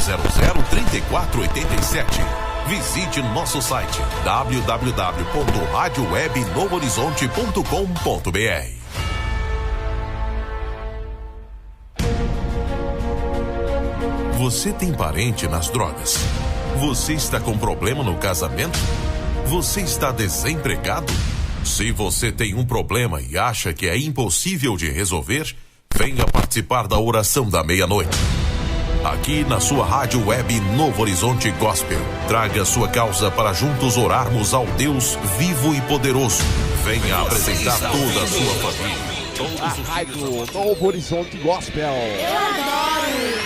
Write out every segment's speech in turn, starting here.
3487. Visite nosso site www.radiowebnovohorizonte.com.br. Você tem parente nas drogas? Você está com problema no casamento? Você está desempregado? Se você tem um problema e acha que é impossível de resolver, venha participar da oração da meia-noite. Aqui na sua rádio web Novo Horizonte Gospel. Traga sua causa para juntos orarmos ao Deus vivo e poderoso. Venha apresentar toda a sua família. A rádio Novo Horizonte Gospel. Eu adoro!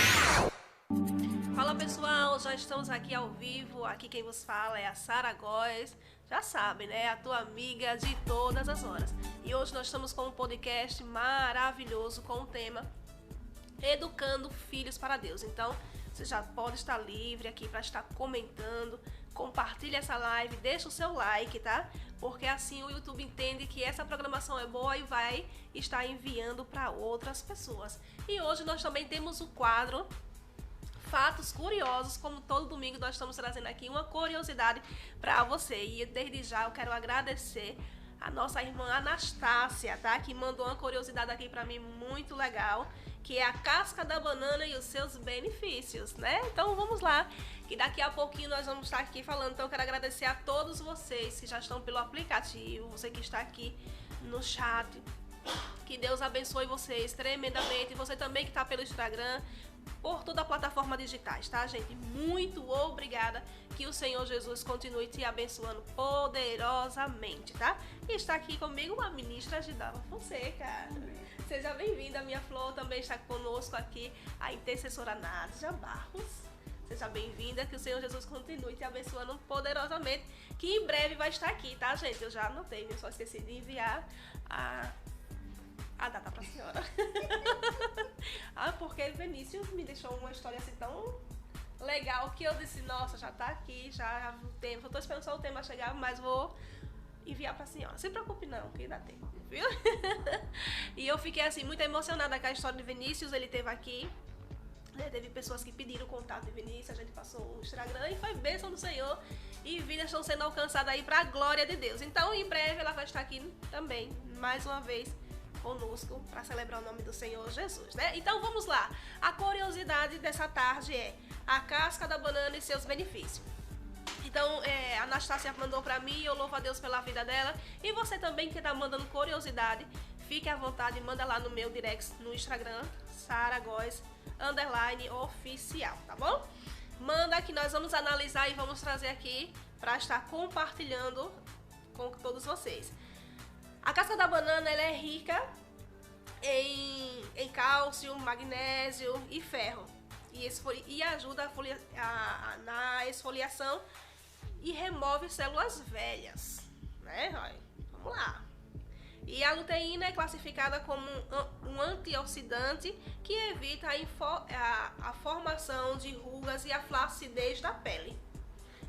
Fala pessoal, já estamos aqui ao vivo. Aqui quem vos fala é a Sara Góes. Já sabe, né? A tua amiga de todas as horas. E hoje nós estamos com um podcast maravilhoso com o tema Educando Filhos para Deus. Então, você já pode estar livre aqui para estar comentando. Compartilhe essa live, deixa o seu like, tá? Porque assim o YouTube entende que essa programação é boa e vai estar enviando para outras pessoas. E hoje nós também temos o quadro Fatos Curiosos. Como todo domingo nós estamos trazendo aqui uma curiosidade para você. E desde já eu quero agradecer a nossa irmã Anastácia, tá? Que mandou uma curiosidade aqui para mim muito legal, que é a casca da banana e os seus benefícios, né? Então vamos lá, que daqui a pouquinho nós vamos estar aqui falando. Então eu quero agradecer a todos vocês que já estão pelo aplicativo, você que está aqui no chat. Que Deus abençoe vocês tremendamente. Você também que está pelo Instagram, por toda a plataforma digitais, tá, gente? Muito obrigada. Que o Senhor Jesus continue te abençoando poderosamente, tá? E está aqui comigo a ministra Gidala Fonseca. Seja bem-vinda, minha flor. Também está conosco aqui a intercessora Nádia Barros. Seja bem-vinda, que o Senhor Jesus continue te abençoando poderosamente, que em breve vai estar aqui, tá, gente? Eu já anotei, eu só esqueci de enviar a data pra senhora. Porque Vinícius me deixou uma história assim tão legal que eu disse, nossa, já tá aqui, já o tempo, eu tô esperando só o tema chegar, mas vou enviar pra senhora. Se preocupe não, que dá tempo, viu? E eu fiquei assim, muito emocionada com a história de Vinícius. Ele esteve aqui, né? Teve pessoas que pediram o contato de Vinícius, a gente passou o Instagram e foi bênção do Senhor. E vidas estão sendo alcançadas aí pra glória de Deus. Então, em breve, ela vai estar aqui também, mais uma vez, conosco, para celebrar o nome do Senhor Jesus, né? Então, vamos lá. A curiosidade dessa tarde é a casca da banana e seus benefícios. Então, a Anastácia mandou pra mim, eu louvo a Deus pela vida dela. E você também que tá mandando curiosidade, fique à vontade, manda lá no meu direct no Instagram, _oficial, tá bom? Manda que nós vamos analisar e vamos trazer aqui pra estar compartilhando com todos vocês. A casca da banana, ela é rica em cálcio, magnésio e ferro. E ajuda na esfoliação e remove células velhas, né? Vamos lá. E a luteína é classificada como um antioxidante que evita a formação de rugas e a flacidez da pele.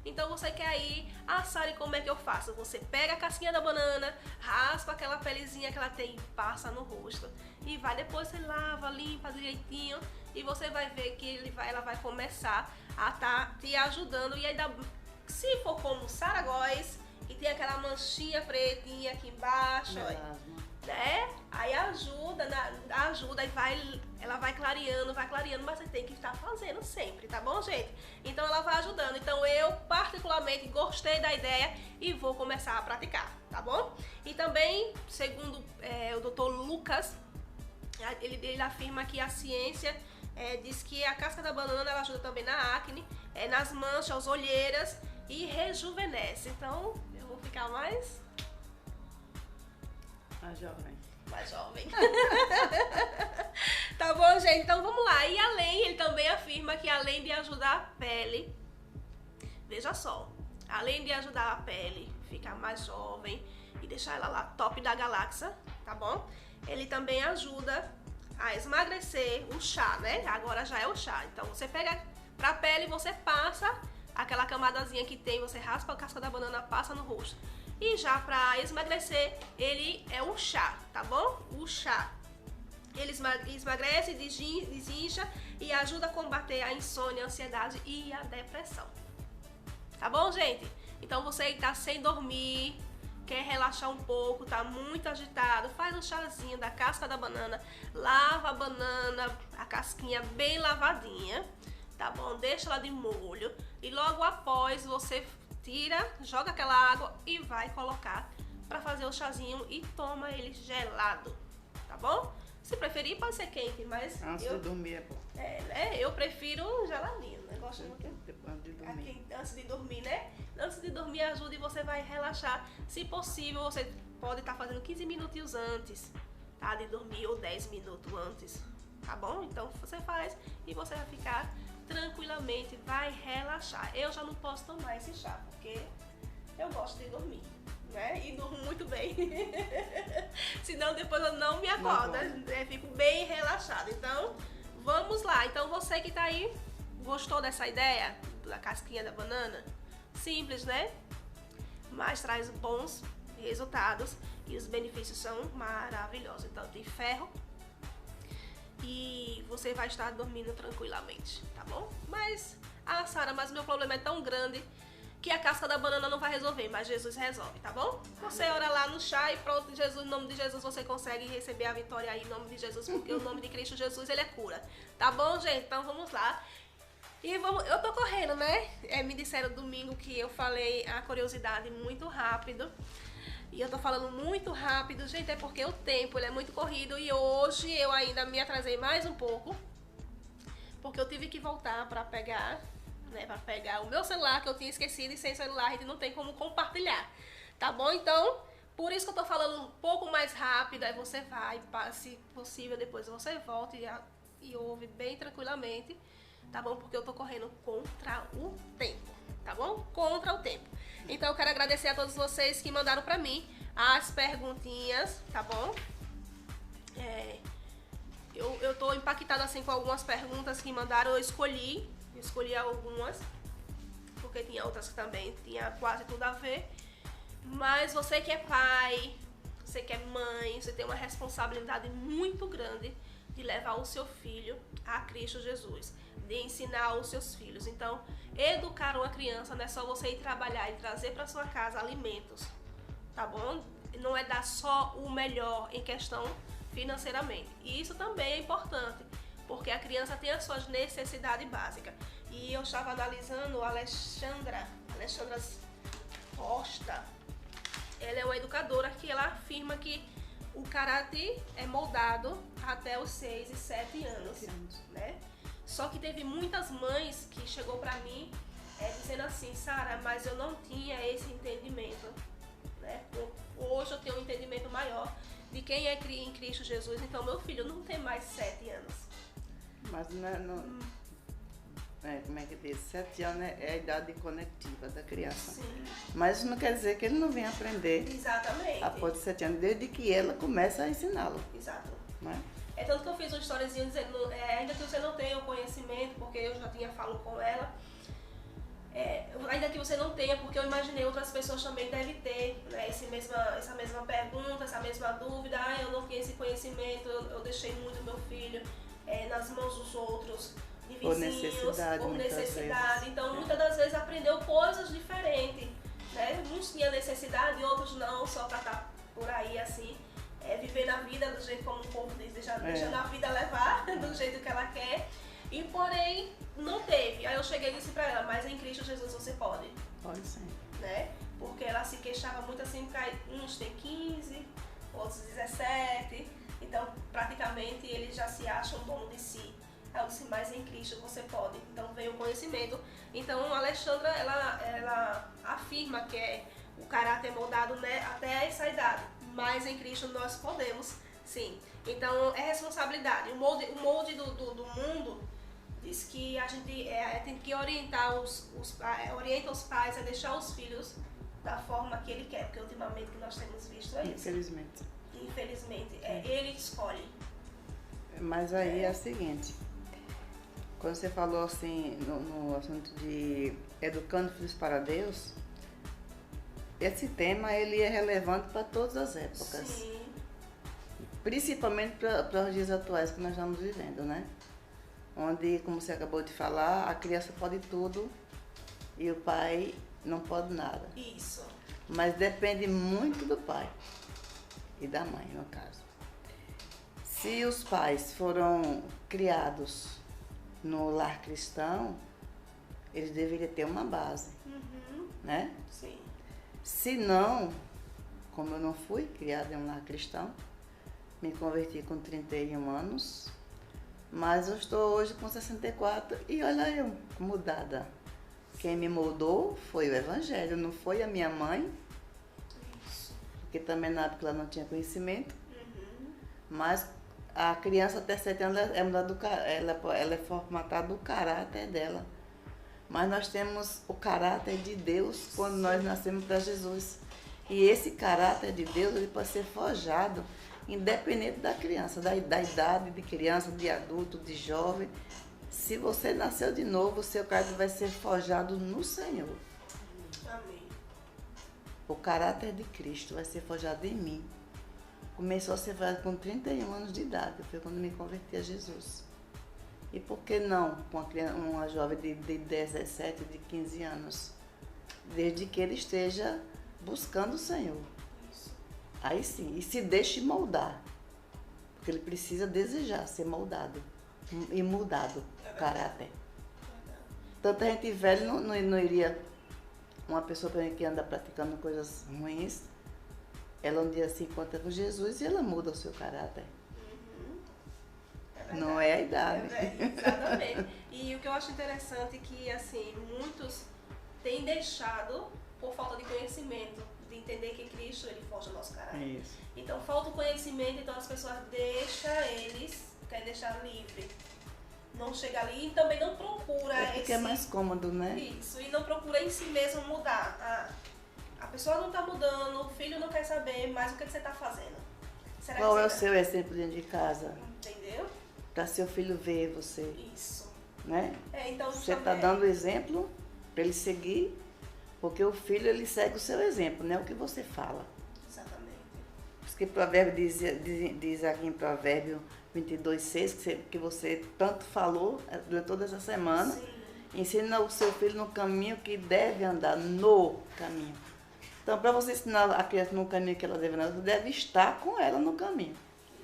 Então você quer ir, Sara, como é que eu faço? Você pega a casquinha da banana, raspa aquela pelezinha que ela tem e passa no rosto. E depois você lava, limpa direitinho e você vai ver que ela vai começar a estar te ajudando. E ainda, se for como Sara Góes, que tem aquela manchinha pretinha aqui embaixo, né? Aí ajuda e ela vai clareando, mas você tem que estar fazendo sempre, tá bom, gente? Então ela vai ajudando. Então eu particularmente gostei da ideia e vou começar a praticar, tá bom? E também, segundo o Dr. Lucas, ele afirma que a ciência diz que a casca da banana ela ajuda também na acne, nas manchas, olheiras e rejuvenesce. Então eu vou ficar mais jovem. Tá bom, gente? Então vamos lá. E ele também afirma que além de ajudar a pele, veja só, além de ajudar a pele ficar mais jovem e deixar ela lá top da galáxia, tá bom? Ele também ajuda a esmagrecer, o chá, né? Agora já é o chá. Então você pega pra pele, você passa aquela camadazinha que tem, você raspa a casca da banana, passa no rosto. E já pra emagrecer, ele é um chá, tá bom? O chá. Ele esmagrece, desincha e ajuda a combater a insônia, a ansiedade e a depressão. Tá bom, gente? Então você que tá sem dormir, quer relaxar um pouco, tá muito agitado, faz um chazinho da casca da banana, lava a banana, a casquinha bem lavadinha, tá bom? Deixa ela de molho e logo após você tira, joga aquela água e vai colocar pra fazer o chazinho e toma ele gelado, tá bom? Se preferir, pode ser quente, mas antes de dormir é bom. Né? Eu prefiro geladinho, né? Gosto muito. Antes de dormir. Antes de dormir, né? Antes de dormir, ajuda e você vai relaxar. Se possível, você pode estar fazendo 15 minutinhos antes, tá? De dormir ou 10 minutos antes, tá bom? Então você faz e você vai ficar tranquilamente, vai relaxar. Eu já não posso tomar esse chá, porque eu gosto de dormir, né? E durmo muito bem. Senão depois eu não me acordo, né? Fico bem relaxada. Então, vamos lá. Então você que tá aí, gostou dessa ideia da casquinha da banana? Simples, né? Mas traz bons resultados e os benefícios são maravilhosos. Então tem ferro e você vai estar dormindo tranquilamente, tá bom? Mas, Sara, mas o meu problema é tão grande que a casca da banana não vai resolver, mas Jesus resolve, tá bom? Você ora lá no chá e pronto, Jesus, em nome de Jesus você consegue receber a vitória aí em nome de Jesus, porque o nome de Cristo Jesus, ele é cura. Tá bom, gente? Então vamos lá. E vamos, eu tô correndo, né? Me disseram domingo que eu falei a curiosidade muito rápido. E eu tô falando muito rápido, gente, é porque o tempo ele é muito corrido e hoje eu ainda me atrasei mais um pouco. Porque eu tive que voltar pra pegar, né, pra pegar o meu celular que eu tinha esquecido e sem celular a gente não tem como compartilhar. Tá bom? Então, por isso que eu tô falando um pouco mais rápido, aí você vai, se possível, depois você volta e ouve bem tranquilamente. Tá bom? Porque eu tô correndo contra o tempo, tá bom? Contra o tempo. Então eu quero agradecer a todos vocês que mandaram pra mim as perguntinhas, tá bom? Eu tô impactada assim com algumas perguntas que mandaram, eu escolhi algumas, porque tinha outras que também tinha quase tudo a ver. Mas você que é pai, você que é mãe, você tem uma responsabilidade muito grande de levar o seu filho a Cristo Jesus, de ensinar os seus filhos. Então, educar uma criança não é só você ir trabalhar e trazer para sua casa alimentos, tá bom? Não é dar só o melhor em questão financeiramente. E isso também é importante, porque a criança tem as suas necessidades básicas. E eu estava analisando a Alexandra Costa. Ela é uma educadora que ela afirma que o caráter é moldado até os 6 e 7 anos, né? Só que teve muitas mães que chegou pra mim dizendo assim, Sara, mas eu não tinha esse entendimento, né? Hoje eu tenho um entendimento maior de quem é em Cristo Jesus, então meu filho não tem mais 7 anos. Mas como é que diz? 7 anos é a idade conectiva da criança. Sim. Mas isso não quer dizer que ele não venha aprender. Exatamente. Após 7 anos, desde que ela começa a ensiná-lo. Exato. Né? É tanto que eu fiz uma historiazinha dizendo, ainda que você não tenha o conhecimento, porque eu já tinha falado com ela, ainda que você não tenha, porque eu imaginei outras pessoas também devem ter, né, essa mesma pergunta, essa mesma dúvida, eu não tinha esse conhecimento, eu deixei muito meu filho nas mãos dos outros, de vizinhos, por necessidade. Então, muitas das vezes aprendeu coisas diferentes, né? Uns tinham necessidade, outros não, só para estar por aí assim. Viver na vida do jeito como o povo diz, deixando a vida levar do jeito que ela quer. E porém, não teve. Aí eu cheguei e disse pra ela, mas em Cristo Jesus você pode. Pode sim. Né? Porque ela se queixava muito assim, porque uns têm 15, outros 17. Então, praticamente, eles já se acham dono de si. Aí eu disse, mas em Cristo você pode. Então veio o conhecimento. Então a Alexandra, ela afirma que o caráter moldado, né, até essa idade. Mas em Cristo nós podemos, sim. Então é responsabilidade. O molde do mundo diz que a gente tem que orientar orienta os pais a deixar os filhos da forma que ele quer. Porque ultimamente que nós temos visto é isso. Infelizmente. Ele escolhe. Mas aí é o seguinte, quando você falou assim no assunto de educando filhos para Deus, esse tema ele é relevante para todas as épocas. Sim. Principalmente para os dias atuais que nós estamos vivendo, né? Onde, como você acabou de falar, a criança pode tudo e o pai não pode nada. Isso. Mas depende muito do pai e da mãe, no caso. Se os pais foram criados no lar cristão, eles deveriam ter uma base, né? Sim. Se não, como eu não fui criada em um lar cristão, me converti com 31 anos, mas eu estou hoje com 64 e olha eu, mudada. Quem me moldou foi o Evangelho, não foi a minha mãe, porque também na época ela não tinha conhecimento, mas a criança até 7 anos ela é formatada do caráter dela. Mas nós temos o caráter de Deus quando nós nascemos para Jesus. E esse caráter de Deus ele pode ser forjado, independente da criança, da idade de criança, de adulto, de jovem. Se você nasceu de novo, o seu caráter vai ser forjado no Senhor. Amém. O caráter de Cristo vai ser forjado em mim. Começou a ser forjado com 31 anos de idade, foi quando me converti a Jesus. E por que não com uma jovem de 17, de 15 anos? Desde que ele esteja buscando o Senhor. Aí sim, e se deixe moldar. Porque ele precisa desejar ser moldado e mudado o caráter. Tanta gente velha não iria, uma pessoa que anda praticando coisas ruins, ela um dia se encontra com Jesus e ela muda o seu caráter. Não é a idade. Exatamente. E o que eu acho interessante é que, assim, muitos têm deixado por falta de conhecimento, de entender que Cristo, ele forja o nosso caráter. Isso. Então, falta o conhecimento, então as pessoas querem deixar livre. Não chega ali e também não procura porque é mais cômodo, né? Isso, e não procura em si mesmo mudar. A pessoa não está mudando, o filho não quer saber, mas o que você está fazendo? Será Qual que é o seu exemplo dentro de casa? Entendeu? Para seu filho ver você, Isso. né? Então, você está dando exemplo para ele seguir, porque o filho ele segue o seu exemplo, não é o que você fala. Exatamente. Porque o provérbio diz aqui em Provérbio 22:6, que você tanto falou durante toda essa semana. Sim. Ensina o seu filho no caminho que deve andar, no caminho. Então, para você ensinar a criança no caminho que ela deve andar, você deve estar com ela no caminho.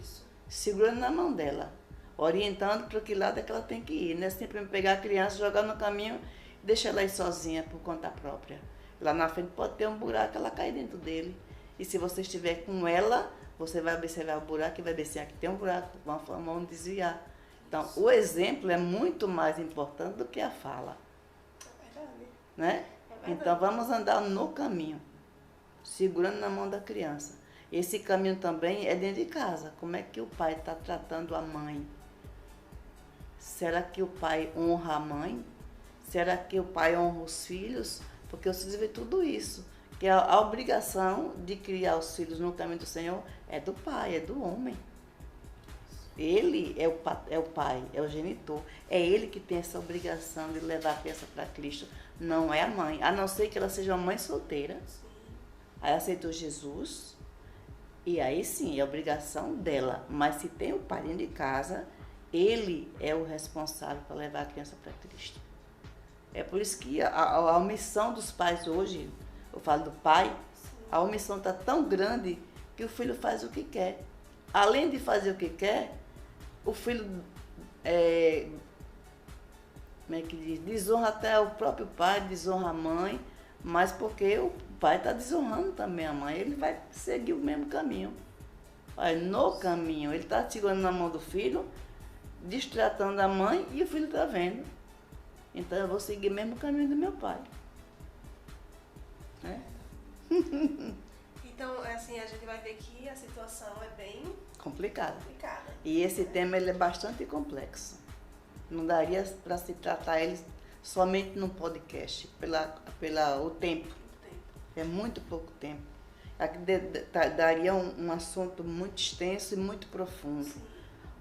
Isso. Segurando na mão dela, orientando para que lado é que ela tem que ir. Não é sempre pegar a criança, jogar no caminho e deixar ela ir sozinha por conta própria. Lá na frente pode ter um buraco, ela cai dentro dele. E se você estiver com ela, você vai observar o buraco e vai ver se aqui tem um buraco, vamos desviar. Então, o exemplo é muito mais importante do que a fala. É verdade. Né? Então, vamos andar no caminho, segurando na mão da criança. Esse caminho também é dentro de casa. Como é que o pai está tratando a mãe? Será que o pai honra a mãe? Será que o pai honra os filhos? Porque os filhos vê tudo isso. Que a obrigação de criar os filhos no caminho do Senhor é do pai, é do homem. Ele é o pai, é o genitor. É ele que tem essa obrigação de levar a criança para Cristo. Não é a mãe. A não ser que ela seja uma mãe solteira. Aí aceitou Jesus. E aí sim, é obrigação dela. Mas se tem o pai dentro de casa, ele é o responsável para levar a criança para Cristo. É por isso que a omissão dos pais hoje, eu falo do pai, a omissão está tão grande que o filho faz o que quer. Além de fazer o que quer, o filho como é que diz? Desonra até o próprio pai, desonra a mãe, mas porque o pai está desonrando também a mãe, ele vai seguir o mesmo caminho. Olha, no caminho, ele está segurando na mão do filho, destratando a mãe e o filho está vendo. Então eu vou seguir o mesmo caminho do meu pai. Então, assim, a gente vai ver que a situação é bem complicada. E né? esse tema ele é bastante complexo. Não daria para se tratar ele somente num podcast, o tempo. É muito pouco tempo. Aqui daria um assunto muito extenso e muito profundo. Sim.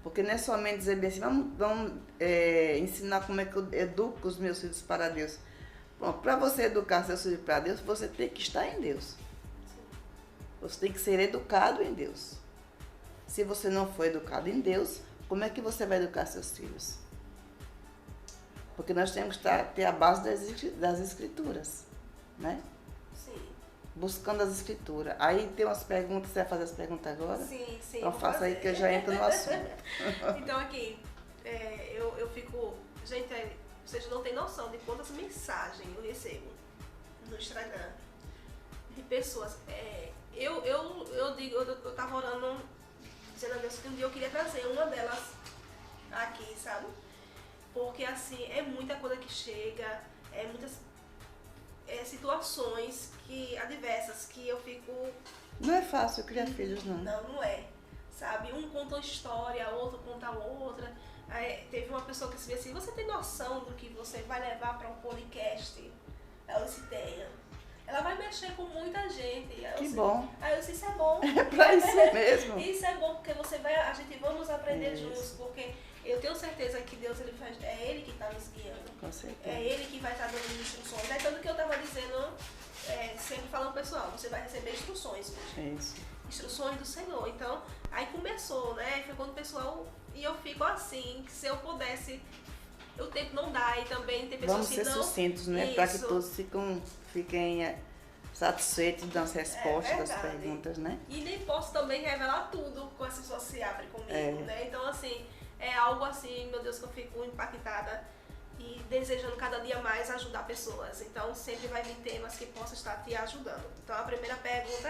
Porque não é somente dizer bem assim, vamos ensinar como é que eu educo os meus filhos para Deus. Bom, para você educar seus filhos para Deus, você tem que estar em Deus. Você tem que ser educado em Deus. Se você não foi educado em Deus, como é que você vai educar seus filhos? Porque nós temos que ter a base das escrituras, né? Sim. Buscando as escrituras. Aí tem umas perguntas, você vai fazer as perguntas agora? Sim. Então faça aí que eu já entro no assunto. Então aqui, eu fico... Gente, vocês não têm noção de quantas mensagens eu recebo no Instagram de pessoas. Eu tava orando, dizendo a Deus que um dia eu queria trazer uma delas aqui, sabe? Porque assim, é muita coisa que chega, muitas situações adversas que eu fico... Não é fácil criar filhos, não. Não é. Sabe? Um conta uma história, outro conta outra. Aí, teve uma pessoa que disse assim, você tem noção do que você vai levar para um podcast? Ela disse, tenha. Ela vai mexer com muita gente. Que bom. Aí eu disse, isso é bom. É pra isso mesmo. Isso é bom, porque a gente vamos aprender Isso. juntos, porque eu tenho certeza que Deus, é Ele que está nos guiando. Com certeza. É Ele que vai estar dando instruções. É tanto que eu estava dizendo, sempre falando, pessoal, você vai receber instruções hoje. Isso. Instruções do Senhor. Então, aí começou, né? Foi quando o pessoal... E eu fico assim, que se eu pudesse... O tempo não dá e também tem pessoas Vamos que ser não... sucintos, né? Para que todos fiquem satisfeitos das respostas das perguntas, né? E nem posso também revelar tudo quando as pessoas se abrem comigo, né? Então, assim, é algo assim, meu Deus, que eu fico impactada e desejando cada dia mais ajudar pessoas. Então, sempre vai vir temas que possam estar te ajudando. Então, a primeira pergunta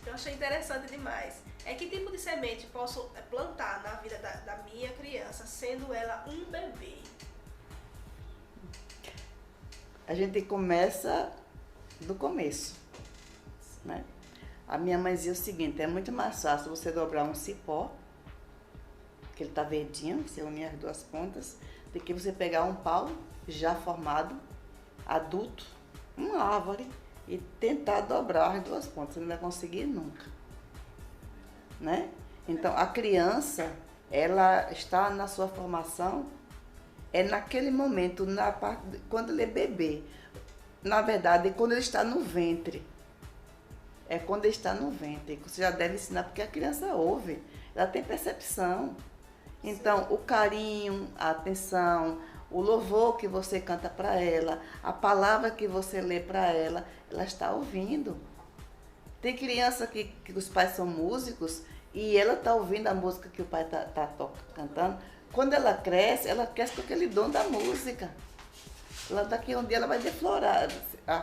eu achei interessante demais. Que tipo de semente posso plantar na vida da minha criança, sendo ela um bebê? A gente começa do começo, né? A minha mãe dizia o seguinte, é muito mais fácil você dobrar um cipó, que ele tá verdinho, você unir as duas pontas, do que você pegar um pau já formado, adulto, uma árvore, e tentar dobrar as duas pontas. Você não vai conseguir nunca, né? Então, a criança, ela está na sua formação, naquele momento, quando ele é bebê. Na verdade, é quando ele está no ventre. É quando ele está no ventre. Você já deve ensinar, porque a criança ouve, ela tem percepção. Então, o carinho, a atenção, o louvor que você canta para ela, a palavra que você lê para ela, ela está ouvindo. Tem criança que os pais são músicos e ela está ouvindo a música que o pai está cantando. Quando ela cresce com aquele dom da música. Daqui a um dia ela vai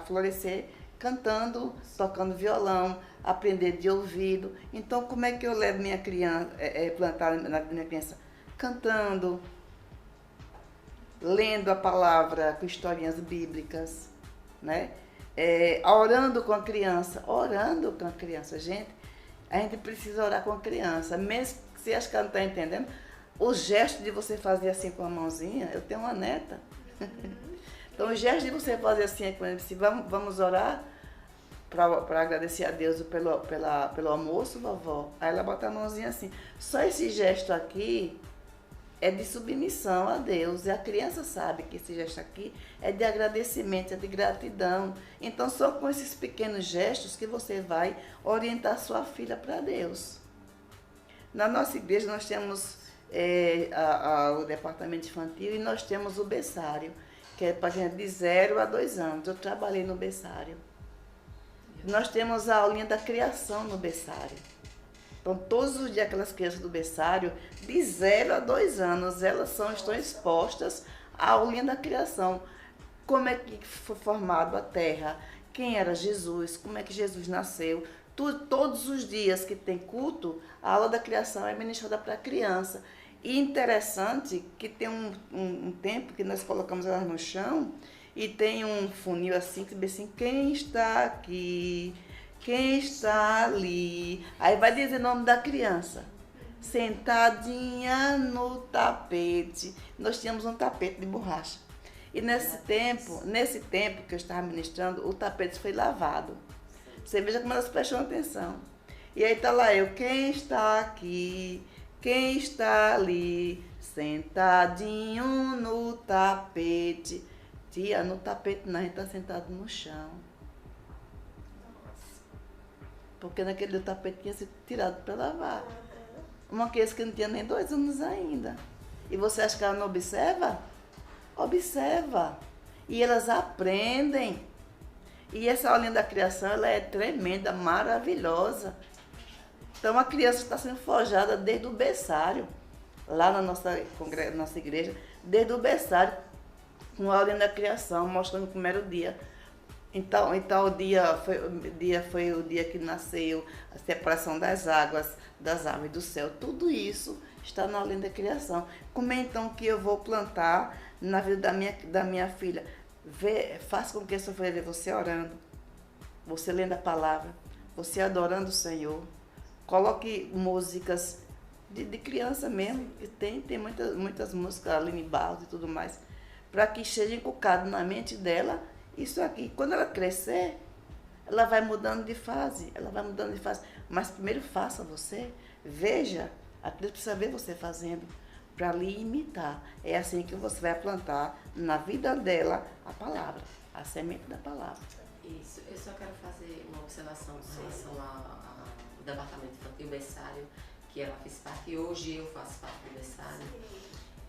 florescer cantando, tocando violão, aprender de ouvido. Então, como é que eu levo minha criança, plantar na minha criança? Cantando, lendo a palavra com historinhas bíblicas, né? Orando com a criança. Gente, a gente precisa orar com a criança, mesmo que você acha que ela não está entendendo. O gesto de você fazer assim com a mãozinha, eu tenho uma neta. Então, o gesto de você fazer assim com ele, se vamos orar para agradecer a Deus pelo almoço, vovó. Aí ela bota a mãozinha assim. Só esse gesto aqui é de submissão a Deus. E a criança sabe que esse gesto aqui é de agradecimento, é de gratidão. Então, só com esses pequenos gestos que você vai orientar sua filha para Deus. Na nossa igreja, nós temos o departamento infantil e nós temos o berçário, que é para gente de 0 a 2 anos. Eu trabalhei no berçário. Nós temos a aulinha da criação no berçário. Então, todos os dias, aquelas crianças do berçário, de 0 a 2 anos, elas estão expostas à aulinha da criação. Como é que foi formado a terra, quem era Jesus, como é que Jesus nasceu. Todos os dias que tem culto, a aula da criação é ministrada para a criança. E interessante que tem um tempo que nós colocamos elas no chão e tem um funil assim, que diz assim, quem está aqui, quem está ali. Aí vai dizer o nome da criança. Sentadinha no tapete. Nós tínhamos um tapete de borracha. E nesse tempo que eu estava ministrando, o tapete foi lavado. Você veja como elas prestam atenção. E aí está lá quem está aqui, quem está ali, sentadinho no tapete. Tia, no tapete não, a gente está sentado no chão. Porque naquele dia o tapete tinha sido tirado para lavar. Uma criança que não tinha nem 2 anos ainda. E você acha que ela não observa? Observa. E elas aprendem. E essa aulinha da criação, ela é tremenda, maravilhosa. Então a criança está sendo forjada desde o berçário, lá na nossa igreja, desde o berçário, com a aulinha da criação, mostrando como era o dia. Então o dia foi o dia que nasceu, a separação das águas, das aves do céu. Tudo isso está na aulinha da criação. Como é então que eu vou plantar na vida da minha filha? Faça com que essa filha veja você orando, você lendo a palavra, você adorando o Senhor. Coloque músicas de criança mesmo, que tem muitas músicas, Aline Barros e tudo mais, para que seja inculcado na mente dela isso aqui. Quando ela crescer, ela vai mudando de fase, Mas primeiro faça você, veja, a criança precisa ver você fazendo, para lhe imitar. É assim que você vai plantar na vida dela a palavra, a semente da palavra. Isso, eu só quero fazer uma observação com relação ao departamento infantil berçário, que ela fez parte, e hoje eu faço parte do berçário.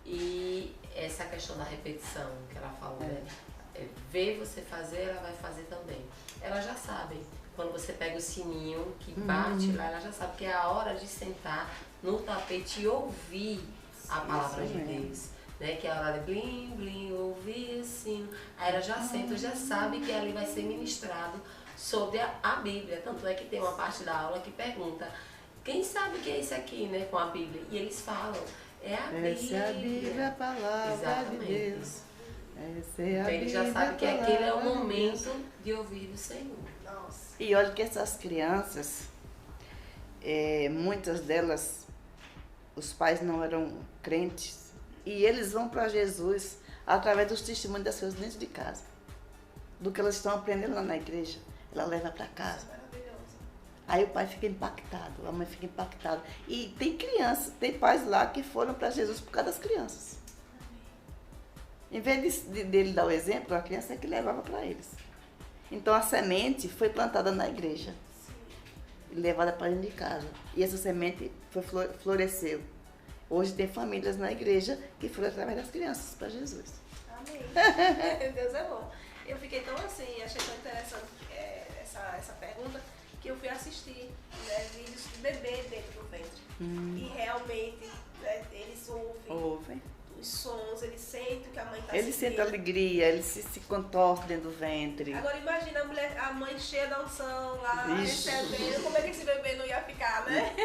E essa questão da repetição que ela falou, né? Ver você fazer, ela vai fazer também. Elas já sabem, quando você pega o sininho que bate lá, ela já sabe que é a hora de sentar no tapete e ouvir a palavra de Deus. Né? Que é a hora de blim, blim, ouvir o sino. Aí ela já senta, já sabe que ali vai ser ministrado sobre a Bíblia. Tanto é que tem uma parte da aula que pergunta: quem sabe o que é isso aqui, né, com a Bíblia? E eles falam: é a Bíblia. Essa é a Bíblia, a palavra Exatamente. de Deus. Essa é a então ele já Bíblia, sabe que a aquele é o palavra de momento de ouvir do Senhor. Nossa. E olha que essas crianças, muitas delas, os pais não eram crentes, e eles vão para Jesus através dos testemunhos das coisas dentro de casa. Do que elas estão aprendendo lá na igreja, ela leva para casa. Aí o pai fica impactado, a mãe fica impactada. E tem crianças, tem pais lá que foram para Jesus por causa das crianças. Em vez dele dar o exemplo, a criança é que levava para eles. Então a semente foi plantada na igreja e levada para dentro de casa. E essa semente floresceu. Hoje tem famílias na igreja que foram através das crianças para Jesus. Amém. Deus é bom. Eu fiquei tão assim, achei tão interessante essa pergunta, que eu fui assistir, né, vídeos de bebê dentro do ventre. E realmente, né, eles ouvem os sons, eles sentem que a mãe está Eles sentem alegria, eles se contorcem dentro do ventre. Agora imagina a mãe cheia da unção lá, Ixi. recebendo, como é que esse bebê não ia ficar, né?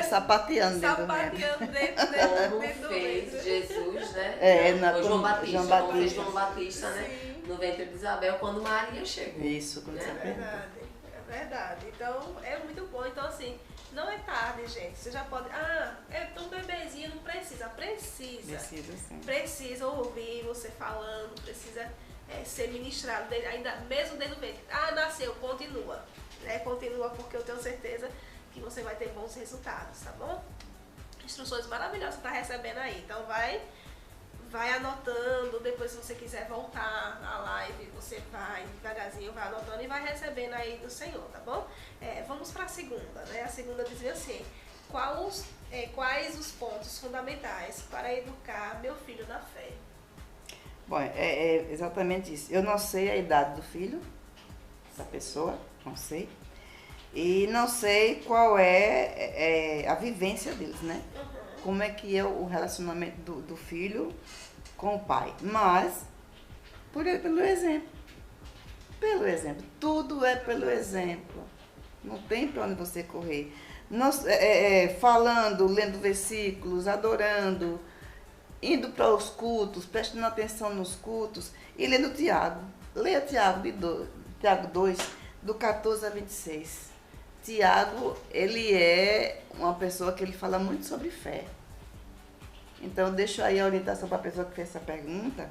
Sapateando dentro do ventre. Sapateando Como dentro do fez ventre. Jesus, né? Foi João Batista, como fez Batista. João Batista, né? Sim. No ventre de Isabel, quando Maria chegou. Isso, quando você Né? pergunta. É verdade. Então, é muito bom. Então, assim, não é tarde, gente. Você já pode... é tão bebezinho, não precisa. Precisa sim. Precisa ouvir você falando, precisa ser ministrado, ainda mesmo dentro do ventre. Nasceu, continua. Né? Continua, porque eu tenho certeza que você vai ter bons resultados, tá bom? Instruções maravilhosas para recebendo aí. Então, vai anotando, depois se você quiser voltar à live, você vai devagarzinho, vai anotando e vai recebendo aí do Senhor, tá bom? Vamos para a segunda, né? A segunda dizia assim: quais os pontos fundamentais para educar meu filho na fé? Bom, é exatamente isso. Eu não sei a idade do filho, da pessoa, não sei. E não sei qual é a vivência deles, né? Como é que é o relacionamento do filho com o pai. Mas, pelo exemplo. Pelo exemplo. Tudo é pelo exemplo. Não tem para onde você correr. Falando, lendo versículos, adorando, indo para os cultos, prestando atenção nos cultos e lendo Tiago. Leia Tiago 2, do 14 a 26. Tiago, ele é uma pessoa que ele fala muito sobre fé. Então, eu deixo aí a orientação para a pessoa que fez essa pergunta,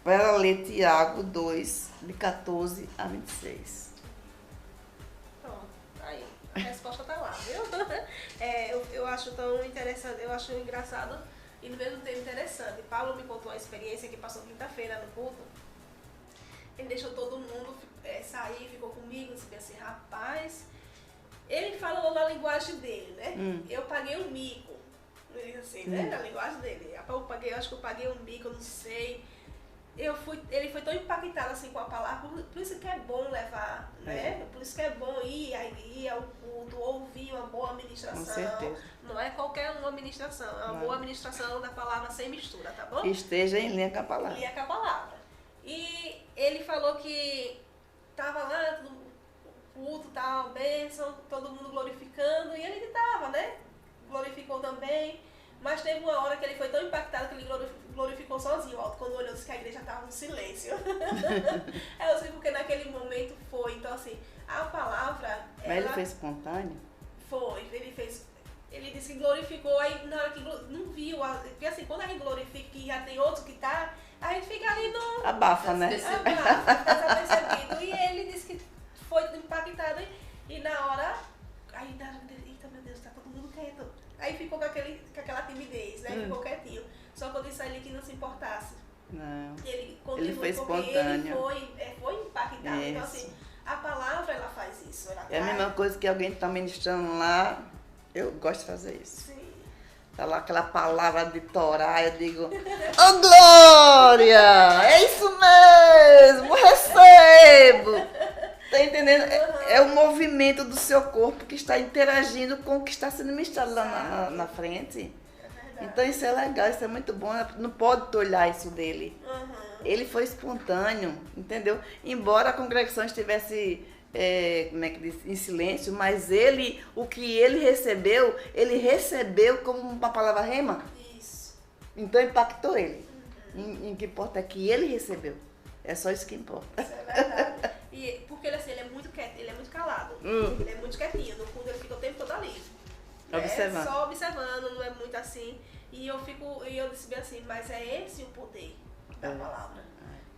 para ela ler Tiago 2, de 14 a 26. Pronto, aí, a resposta tá lá, viu? Eu acho tão interessante, eu acho engraçado e no mesmo tempo interessante. Paulo me contou uma experiência que passou quinta-feira no culto. Ele deixou todo mundo sair, ficou comigo, disse assim: rapaz, Ele falou na linguagem dele, né? Eu paguei um mico. Ele disse assim, né? Na linguagem dele. Acho que eu paguei um mico, eu não sei. Ele foi tão impactado assim com a palavra, por isso que é bom levar, né? Por isso que é bom ir ao culto, ouvir uma boa administração. Com certeza. Não é qualquer uma administração, é uma boa administração da palavra sem mistura, tá bom? Esteja em linha com a palavra. Linha com a palavra. E ele falou que estava lá, o culto, tal, bênção, todo mundo glorificando, e ele estava, né? Glorificou também. Mas teve uma hora que ele foi tão impactado que ele glorificou sozinho. Quando olhou, disse que a igreja estava no silêncio. Eu sei porque naquele momento foi. Então, assim, a palavra... Mas ele fez espontâneo? Foi. Ele disse que glorificou, aí na hora que não viu. Porque, assim, quando a gente glorifica e já tem outro que tá, a gente fica ali no... Abafa, né? Abafa, desapercebido. E ele disse que foi impactado e na hora... Aí, eita, meu Deus, tá todo mundo quieto. Aí ficou com aquela timidez, né? Ficou quietinho. Só que eu disse a ele que não se importasse. Não. Ele foi porque espontâneo. ele foi impactado. Isso. Então, assim, a palavra, ela faz isso. Ela É a mesma coisa que alguém está ministrando lá, eu gosto de fazer isso. Sim. Tá lá aquela palavra de Torá, eu digo, ô glória! É isso mesmo, recebo! Tá entendendo? É o movimento do seu corpo que está interagindo com o que está sendo ministrado lá na frente. Então isso é legal, isso é muito bom. Não pode olhar isso dele. Ele foi espontâneo, entendeu? Embora a congregação estivesse como é que diz, em silêncio, mas o que ele recebeu como uma palavra rema. Isso. Então impactou ele. Em que importa é que ele recebeu. É só isso que importa. Isso é verdade. E porque ele é muito quieto, ele é muito calado. Ele é muito quietinho. No fundo ele fica o tempo todo ali. Observando. Só observando, não é muito assim. E eu disse bem assim, mas é esse o poder da palavra.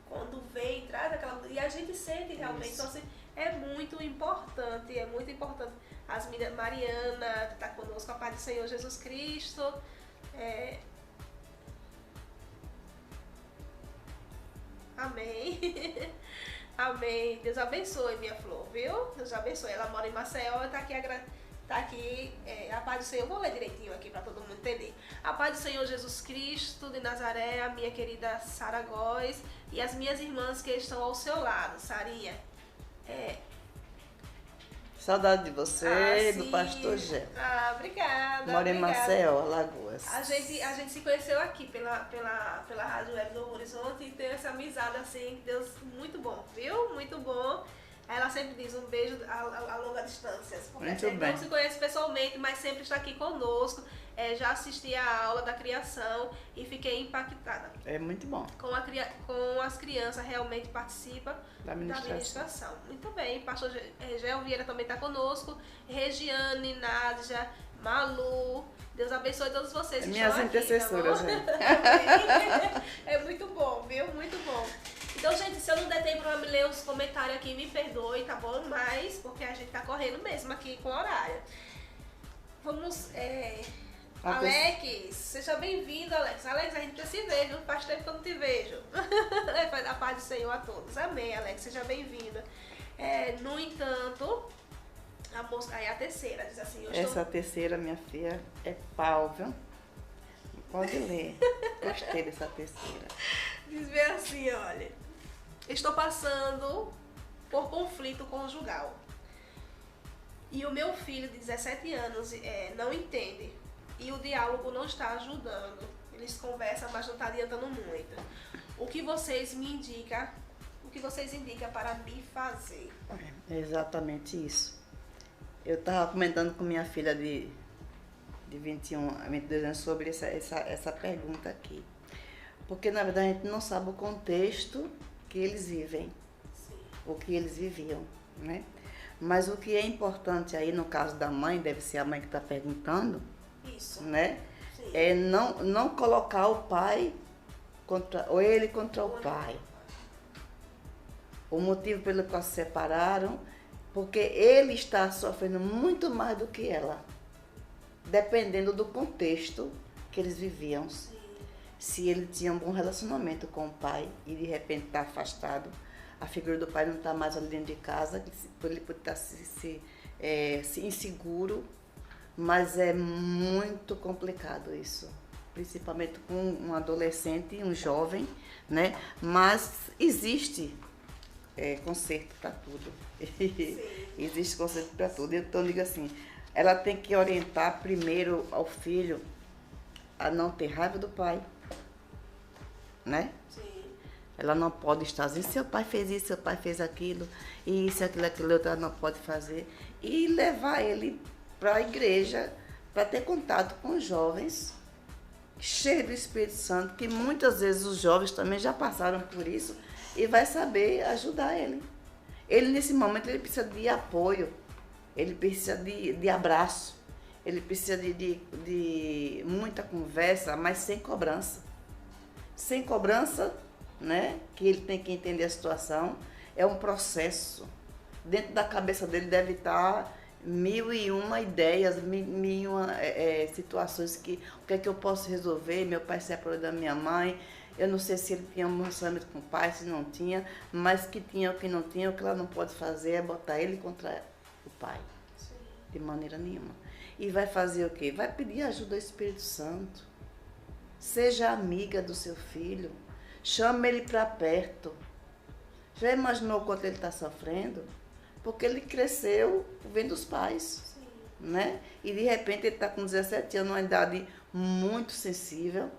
Quando vem, traz aquela... E a gente sente realmente. Então, assim, é muito importante, é muito importante. As meninas, Mariana, que está conosco, a paz do Senhor Jesus Cristo. Amém. Amém. Deus abençoe, minha flor, viu? Deus abençoe. Ela mora em Maceió e está aqui, a paz do Senhor. Vou ler direitinho aqui para todo mundo entender. A paz do Senhor Jesus Cristo de Nazaré, a minha querida Sara Góes e as minhas irmãs que estão ao seu lado, Sarinha. Saudade de você, do sim. pastor Gé. Obrigada. Mora em Maceió, Alagoas. A gente se conheceu aqui pela Rádio Web do Horizonte e teve essa amizade assim, Deus, muito bom, viu? Muito bom. Ela sempre diz um beijo a longa distância. Porque muito a gente bem. não se conhece pessoalmente, mas sempre está aqui conosco. Já assisti a aula da criação e fiquei impactada. É muito bom. Com as crianças, realmente participa da administração. Muito bem. Pastor Gel Vieira também está conosco. Regiane, Nádia, Malu. Deus abençoe todos vocês. Minhas intercessoras, tá gente. É muito bom, viu? Muito bom. Então, gente, se eu não der tempo para ler os comentários aqui, me perdoe, tá bom? Mas, porque a gente tá correndo mesmo aqui com o horário. Vamos, Alex, seja bem-vindo, Alex. Alex, a gente precisa se ver, viu? Faz tempo que eu não te vejo. A paz do Senhor a todos. Amém, Alex, seja bem-vinda. No entanto, a música aí é a terceira, diz assim... Essa terceira, minha filha, é pau, viu? Pode ler. Gostei dessa terceira. Diz bem assim, olha. Estou passando por conflito conjugal. E o meu filho de 17 anos não entende. E o diálogo não está ajudando. Eles conversam, mas não está adiantando muito. O que vocês me indicam? O que vocês indicam para me fazer? É exatamente isso. Eu estava comentando com minha filha de 22 anos sobre essa pergunta aqui. Porque, na verdade, a gente não sabe o contexto que eles vivem. Sim. O que eles viviam, né? Mas o que é importante aí, no caso da mãe, deve ser a mãe que está perguntando, isso, né? Sim. É não colocar o pai ou ele contra o pai. O motivo pelo qual se separaram, porque ele está sofrendo muito mais do que ela, dependendo do contexto que eles viviam. Sim. Se ele tinha um bom relacionamento com o pai e de repente está afastado, a figura do pai não está mais ali dentro de casa, ele pode estar se inseguro, mas é muito complicado isso, principalmente com um adolescente, um jovem, né? Mas existe conserto para tudo. Existe conserto para tudo. Então, eu digo assim, ela tem que orientar primeiro ao filho a não ter raiva do pai, né? Sim. Ela não pode estar assim, seu pai fez isso, seu pai fez aquilo, e isso, aquilo outro, ela não pode fazer. E levar ele para a igreja, para ter contato com os jovens, cheios do Espírito Santo, que muitas vezes os jovens também já passaram por isso, e vai saber ajudar ele. Ele, nesse momento, ele precisa de apoio, ele precisa de abraço, ele precisa de muita conversa, mas sem cobrança. Sem cobrança, né, que ele tem que entender a situação, é um processo. Dentro da cabeça dele deve estar 1001 ideias, 1001 situações que o que é que eu posso resolver. Meu pai se separou da minha mãe, eu não sei se ele tinha um relacionamento com o pai, se não tinha, mas que tinha ou que não tinha, o que ela não pode fazer é botar ele contra o pai. Sim. De maneira nenhuma. E vai fazer o quê? Vai pedir ajuda ao Espírito Santo. Seja amiga do seu filho. Chame ele para perto. Já imaginou quanto ele está sofrendo? Porque ele cresceu vendo os pais. Sim. Né? E de repente ele está com 17 anos, uma idade muito sensível,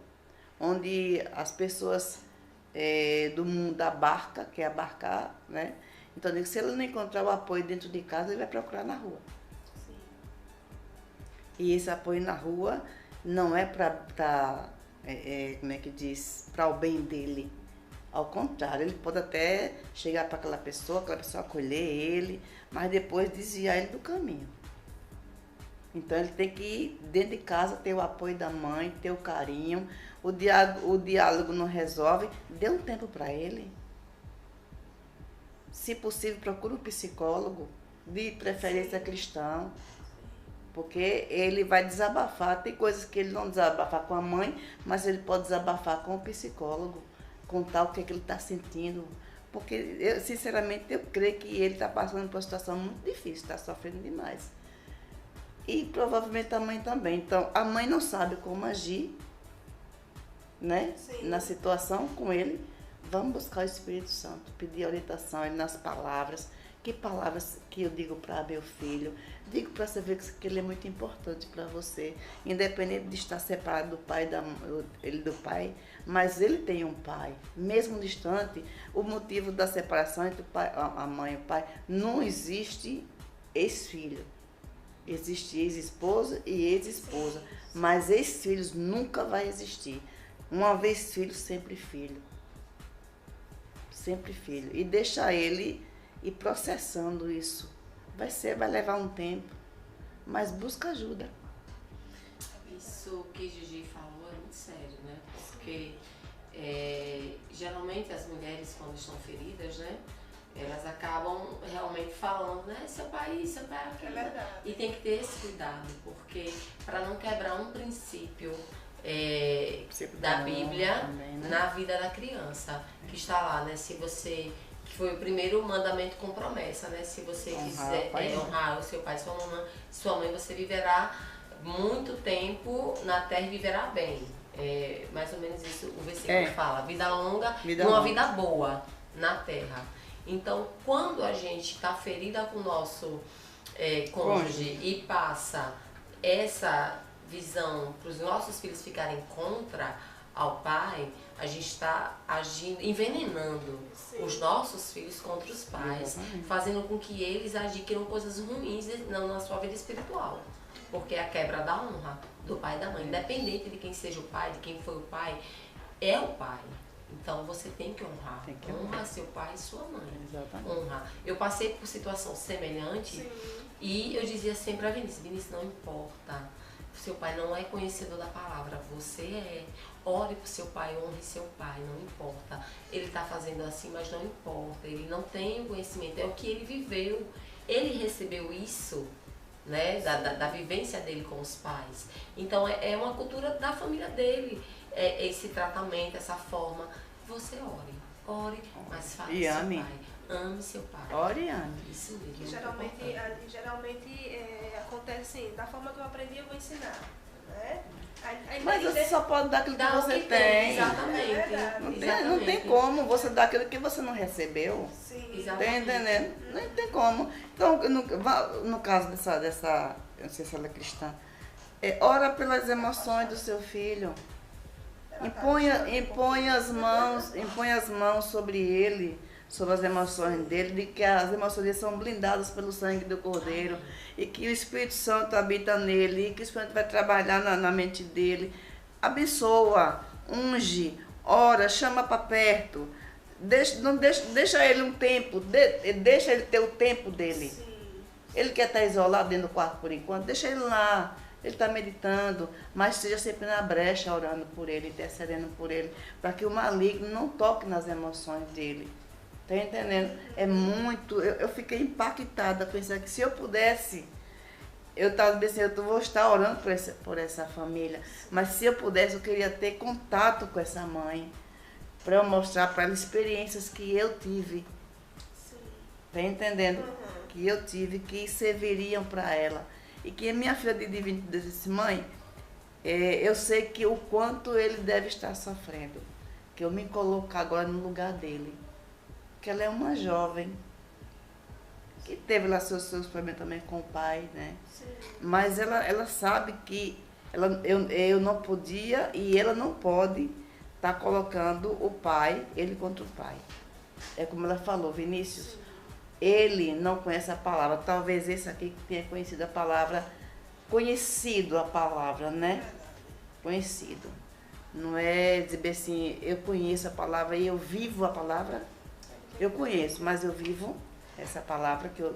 onde as pessoas do mundo abarcam, quer abarcar, né? Então, se ele não encontrar o apoio dentro de casa, ele vai procurar na rua. Sim. E esse apoio na rua não é para, como é que diz, para o bem dele. Ao contrário, ele pode até chegar para aquela pessoa acolher ele, mas depois desviar ele do caminho. Então ele tem que ir dentro de casa, ter o apoio da mãe, ter o carinho. O diálogo não resolve, dê um tempo para ele. Se possível, procure um psicólogo, de preferência cristão, porque ele vai desabafar. Tem coisas que ele não desabafa com a mãe, mas ele pode desabafar com o psicólogo, contar o que ele está sentindo. Porque, sinceramente, eu creio que ele está passando por uma situação muito difícil, está sofrendo demais. E provavelmente a mãe também. Então, a mãe não sabe como agir, né? Na situação com ele. Vamos buscar o Espírito Santo, pedir orientação a ele nas palavras. Que palavras que eu digo para meu filho? Digo para você ver que ele é muito importante para você, independente de estar separado do pai, do pai, mas ele tem um pai. Mesmo distante, o motivo da separação entre a mãe e o pai, não existe ex-filho. Existe ex-esposa e ex-esposa, mas ex-filhos nunca vai existir. Uma vez filho, sempre filho. Sempre filho. E deixar ele ir processando isso. Vai levar um tempo, mas busca ajuda. Isso que Gigi falou é muito sério, né? Porque geralmente as mulheres, quando estão feridas, né? Elas acabam realmente falando, né? Seu pai aqui. É verdade. E tem que ter esse cuidado, porque para não quebrar um princípio da Bíblia também, né? na vida da criança, que está lá, né? Se você, que foi o primeiro mandamento com promessa, né? Se você quiser honrar o seu pai e sua mãe, você viverá muito tempo na terra e viverá bem. Mais ou menos isso o versículo fala. Vida longa, uma vida boa na terra. Então, quando a gente está ferida com o nosso cônjuge e passa essa visão para os nossos filhos ficarem contra ao pai, a gente está agindo, envenenando os nossos filhos contra os pais, fazendo com que eles adquiram coisas ruins na sua vida espiritual. Porque é a quebra da honra do pai e da mãe, independente de quem seja o pai, de quem foi o pai, é o pai. Então você tem que honrar. Honra seu pai e sua mãe. Exatamente. Honrar. Eu passei por situação semelhante e eu dizia sempre a Vinícius, não importa. Seu pai não é conhecedor da palavra, você é. Ore pro seu pai, honre seu pai, não importa. Ele está fazendo assim, mas não importa. Ele não tem o conhecimento, é o que ele viveu. Ele recebeu isso, né, da vivência dele com os pais. Então é uma cultura da família dele, esse tratamento, essa forma. Você ore, mas fale seu pai. ame seu pai. Ore e ame. Isso mesmo. Que geralmente acontece assim, da forma que eu aprendi, eu vou ensinar. Né? Mas você só pode dar aquilo que Dá o você que tem. Exatamente. Não tem como você dar aquilo que você não recebeu. Sim. Exatamente. Tá entendendo? Não tem como. Então, no caso dessa eu não sei se ela é cristã, ora pelas emoções do seu filho. Impõe as mãos sobre ele, sobre as emoções dele, de que as emoções dele são blindadas pelo sangue do Cordeiro, e que o Espírito Santo habita nele, e que o Espírito Santo vai trabalhar na mente dele. Abençoa, unge, ora, chama para perto. Deixa ele um tempo, deixa ele ter o tempo dele. Sim. Ele quer estar isolado dentro do quarto por enquanto, deixa ele lá. Ele está meditando, mas esteja sempre na brecha, orando por ele, intercedendo por ele, para que o maligno não toque nas emoções dele. Está entendendo? É muito. Eu fiquei impactada com isso aqui. Se eu pudesse, eu estava pensando, eu vou estar orando por essa família, mas se eu pudesse, eu queria ter contato com essa mãe, para eu mostrar para ela experiências que eu tive. Está entendendo? Que eu tive, que serviriam para ela. E que a minha filha de 22 disse, mãe, eu sei que o quanto ele deve estar sofrendo, que eu me colocar agora no lugar dele. Que ela é uma jovem, que teve lá seus problemas também com o pai, né? Sim. Mas ela sabe que eu não podia e ela não pode estar colocando o pai, ele contra o pai. É como ela falou, Vinícius. Sim. Ele não conhece a palavra, talvez esse aqui que tenha conhecido a palavra, né? Conhecido. Não é dizer assim, eu conheço a palavra e eu vivo a palavra. Eu conheço, mas eu vivo essa palavra que eu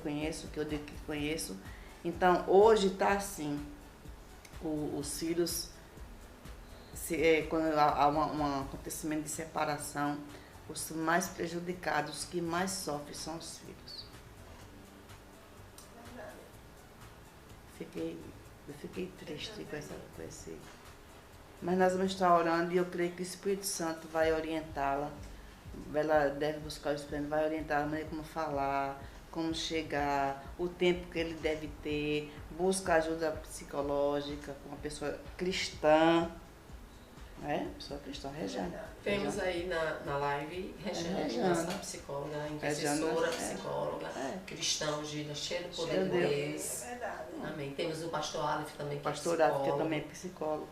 conheço, que eu digo que conheço. Então, hoje está assim, os filhos, quando há um acontecimento de separação, os mais prejudicados, os que mais sofrem são os filhos. Eu fiquei triste com esse. Mas nós vamos estar orando e eu creio que o Espírito Santo vai orientá-la. Ela deve buscar o Espírito, vai orientar a maneira como falar, como chegar, o tempo que ele deve ter, busca ajuda psicológica com uma pessoa cristã. Pessoa cristã, Rejane. Temos aí na live Rejane, nossa psicóloga, intercessora, psicóloga, cristã ungida, cheia do poder de Deus. Amém. Temos o pastor Aleph também, que pastor é Aleph, que também é psicólogo.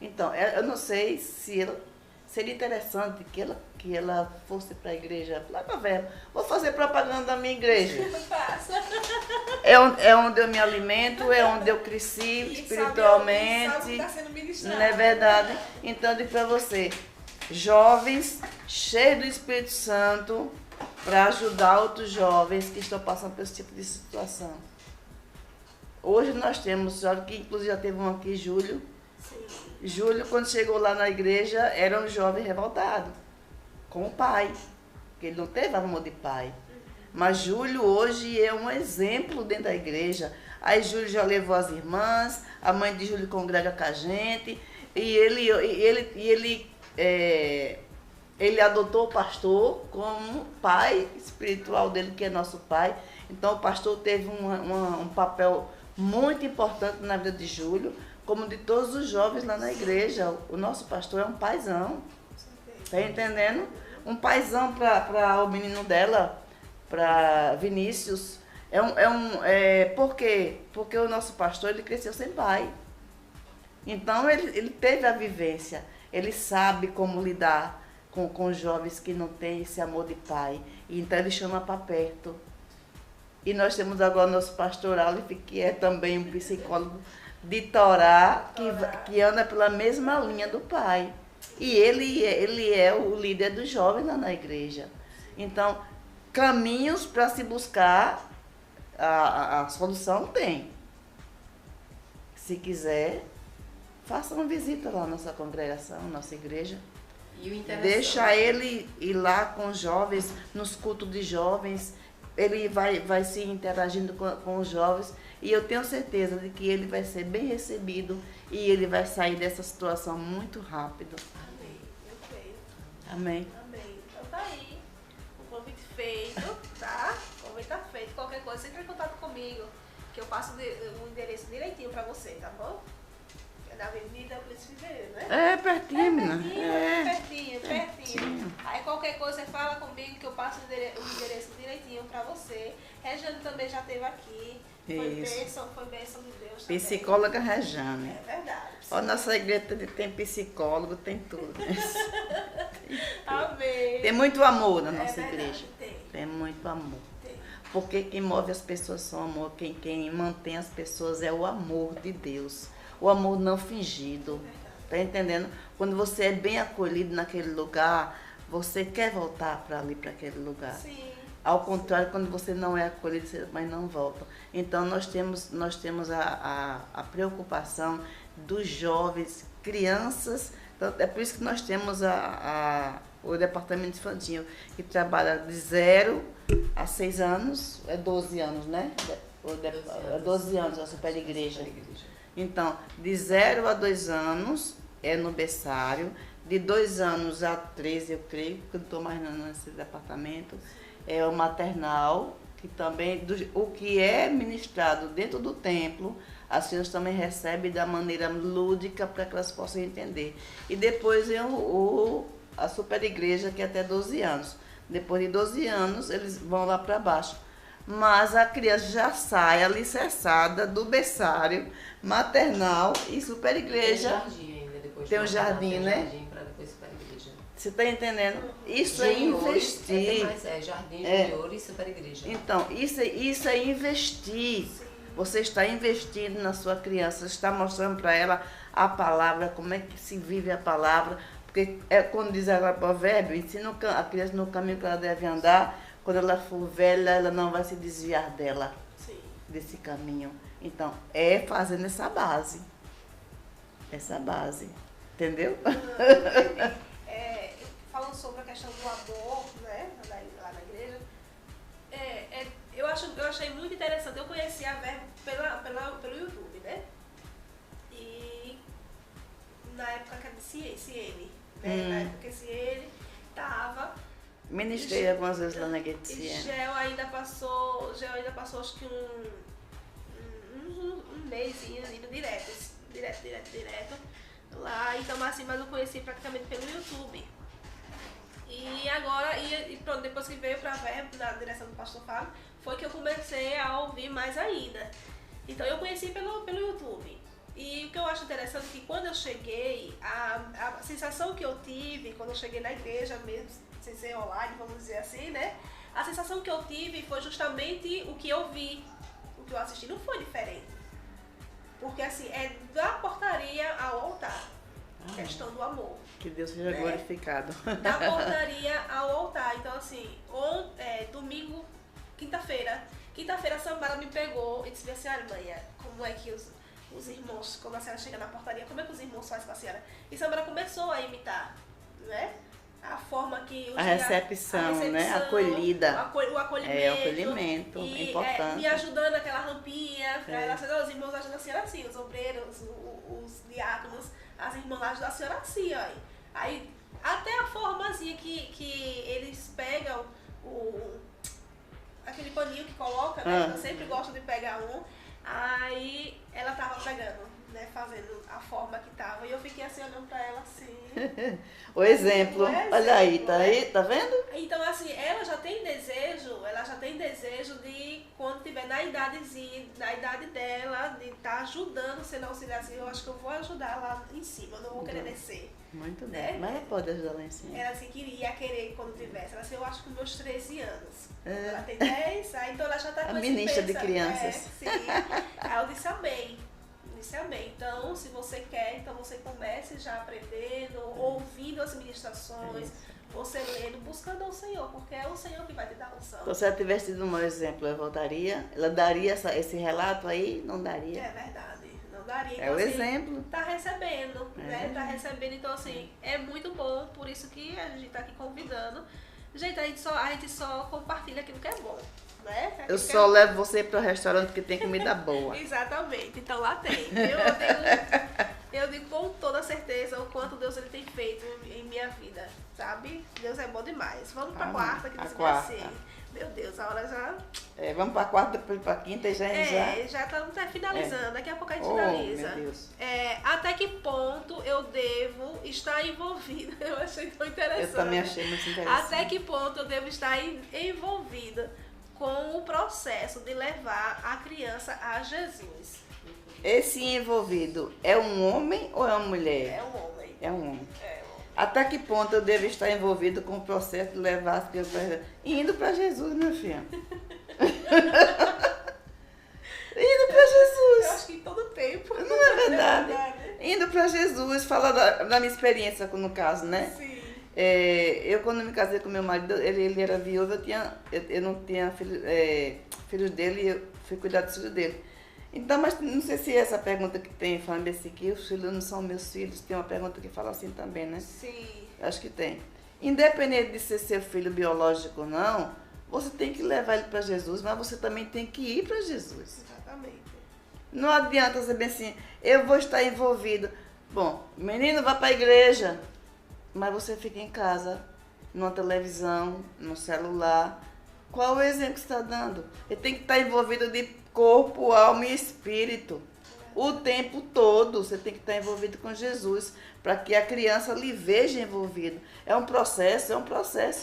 Então, eu não sei se seria interessante que ela fosse para a igreja, lá para Verbo. Vou fazer propaganda da minha igreja. É onde eu me alimento, é onde eu cresci espiritualmente. Não é verdade? Então, eu digo para você, jovens cheios do Espírito Santo, para ajudar outros jovens que estão passando por esse tipo de situação. Hoje nós temos jovens, que inclusive já teve um aqui, Júlio. Júlio, quando chegou lá na igreja, era um jovem revoltado com o pai, porque ele não teve amor de pai. Mas Júlio hoje é um exemplo dentro da igreja. Aí Júlio já levou as irmãs, a mãe de Júlio congrega com a gente, e ele adotou o pastor como pai espiritual dele, que é nosso pai. Então o pastor teve um papel muito importante na vida de Júlio, como de todos os jovens lá na igreja. O nosso pastor é um paizão, tá entendendo? Um paizão para o menino dela, para Vinícius. Por quê? Porque o nosso pastor, ele cresceu sem pai. Então ele teve a vivência, ele sabe como lidar com jovens que não têm esse amor de pai. E então ele chama para perto. E nós temos agora o nosso pastor Aleph, que é também um psicólogo de Torá, que anda pela mesma linha do pai. E ele é o líder dos jovens lá na igreja. Então, caminhos para se buscar a solução tem. Se quiser, faça uma visita lá na nossa congregação, nossa igreja. Deixa ele ir lá com os jovens, nos cultos de jovens. Ele vai se interagindo com os jovens. E eu tenho certeza de que ele vai ser bem recebido e ele vai sair dessa situação muito rápido. Amém. Eu creio. Amém. Amém. Então tá aí o feito, tá? O convite tá feito. Qualquer coisa, entre em contato comigo, que eu passo o endereço direitinho pra você, tá bom? É na Avenida Príncipe Figueiredo, né? É pertinho, menina. Pertinho. Aí qualquer coisa, você fala comigo que eu passo o endereço direitinho pra você. Regiane também já esteve aqui. Foi bênção de Deus também. Psicóloga Rejane. É verdade. Ó, nossa igreja tem psicólogo, tem tudo. Amém. Tem muito amor na nossa verdade, igreja. Tem. Tem muito amor. Tem. Porque quem move as pessoas são amor, quem mantém as pessoas é o amor de Deus. O amor não fingido. Tá entendendo? Quando você é bem acolhido naquele lugar, você quer voltar para ali, para aquele lugar. Sim. Ao contrário, quando você não é acolhido, você mas não volta. Então, nós temos a preocupação dos jovens, crianças. Então, é por isso que nós temos o departamento infantil, que trabalha de 0 a 6 anos, é 12 anos, né? É 12 anos a super igreja. Então, de 0 a 2 anos é no berçário, de 2 anos a 13, eu creio, porque eu não estou mais nesse departamento, é o maternal, que também, o que é ministrado dentro do templo, as crianças também recebem da maneira lúdica para que elas possam entender. E depois vem a super igreja, que é até 12 anos. Depois de 12 anos, eles vão lá para baixo. Mas a criança já sai alicerçada do berçário, maternal e super igreja. Tem jardim ainda, depois tem um jardim, né? Jardim para depois super igreja. Você está entendendo? Isso é investir. Jardim, junior e super igreja. Então, isso é investir. Você está investindo na sua criança, você está mostrando para ela a palavra, como é que se vive a palavra. Porque quando diz agora provérbio, ensina a criança no caminho que ela deve andar. Quando ela for velha, ela não vai se desviar desse caminho. Então, é fazendo essa base. Entendeu? Falando sobre a questão do amor, né, lá na igreja, eu achei muito interessante. Eu conheci a Verbo pelo YouTube, né? E na época que a Ciene, né? Na época que a Ciene estava... Ministrei algumas vezes lá na igreja de Ciene. Gel ainda passou acho que um mêsinho indo direto lá. Então assim, mas eu conheci praticamente pelo YouTube. E agora, pronto, depois que veio para a Verbo, na direção do pastor Fábio, foi que eu comecei a ouvir mais ainda. Então eu conheci pelo YouTube. E o que eu acho interessante é que quando eu cheguei, a sensação que eu tive quando eu cheguei na igreja mesmo, sem ser online, vamos dizer assim, né? A sensação que eu tive foi justamente o que eu vi, o que eu assisti, não foi diferente. Porque assim, é da portaria ao altar, questão do amor. Que Deus seja glorificado. Da portaria ao altar. Então assim, domingo, quinta-feira a Samara me pegou e disse assim, olha, mãe, como é que os irmãos, quando a senhora chega na portaria, como é que os irmãos fazem com a senhora? E Samara começou a imitar, né? A forma que... A recepção, né? A acolhida. O acolhimento. O acolhimento, é importante. Me ajudando naquela rampinha. Os irmãos ajudam a senhora assim, os obreiros, os diáconos, as irmãs ajudam a senhora assim, ó. Aí, até a formazinha que eles pegam aquele paninho que coloca, né? Eu sempre gosto de pegar um. Aí, ela tava pegando, né, fazendo a forma que tava, e eu fiquei assim olhando pra ela assim. O exemplo, olha aí, tá vendo? Então assim, ela já tem desejo de quando tiver na idade dela, de estar ajudando, sendo auxiliar assim, eu acho que eu vou ajudar lá em cima, eu não vou querer descer. Muito né? bem, mas ela pode ajudar lá em cima. Ela assim, ia querer quando tivesse, ela assim, eu acho que com meus 13 anos. Ela tem 10, aí então ela já tá com esse ministra de crianças. Sim. Aí eu disse amém. Então, se você quer, então você comece já aprendendo, ouvindo as ministrações, você lendo, buscando ao Senhor, porque é o Senhor que vai te dar unção. Então, se ela tivesse tido um mau exemplo, ela voltaria? Ela daria esse relato aí? Não daria? É verdade, não daria. Então, é o assim, exemplo. Tá recebendo, né? Tá recebendo, então assim, é muito bom, por isso que a gente tá aqui convidando. Gente, a gente só compartilha aquilo que é bom. Né? Eu só levo você para o restaurante que tem comida boa. Exatamente, então lá tem. Eu tenho Eu digo com toda certeza o quanto Deus ele tem feito em minha vida, sabe? Deus é bom demais. Vamos pra quarta, que A Deus quarta. assim. Meu Deus, a hora já... Vamos pra quarta, depois pra quinta e já... já estamos finalizando. Daqui a pouco a gente Oh, finaliza. meu Deus. Até que ponto eu devo estar envolvida? Eu achei tão interessante. Eu também achei muito interessante. Até que ponto eu devo estar envolvida com o processo de levar a criança a Jesus? Esse envolvido é um homem ou é uma mulher? É um homem. É um homem. É um homem. Até que ponto eu devo estar envolvido com o processo de levar as crianças para Jesus? Indo para Jesus, minha filha. Indo para Jesus. Eu acho que em todo tempo. Não é verdade? Indo para Jesus, fala da minha experiência no caso, né? Sim. Eu quando me casei com meu marido, ele era viúvo, eu não tinha filhos dele e eu fui cuidar dos filhos dele. Então, mas não sei se essa pergunta que tem, falando assim, que os filhos não são meus filhos, tem uma pergunta que fala assim também, né? Sim. Acho que tem. Independente de ser seu filho biológico ou não, você tem que levar ele para Jesus, mas você também tem que ir para Jesus. Exatamente. Não adianta você bem assim, eu vou estar envolvido. Bom, menino vai para a igreja, mas você fica em casa, numa televisão, no celular. Qual o exemplo que você está dando? Ele tem que estar envolvido de corpo, alma e espírito. O tempo todo você tem que estar envolvido com Jesus, para que a criança lhe veja envolvido. É um processo.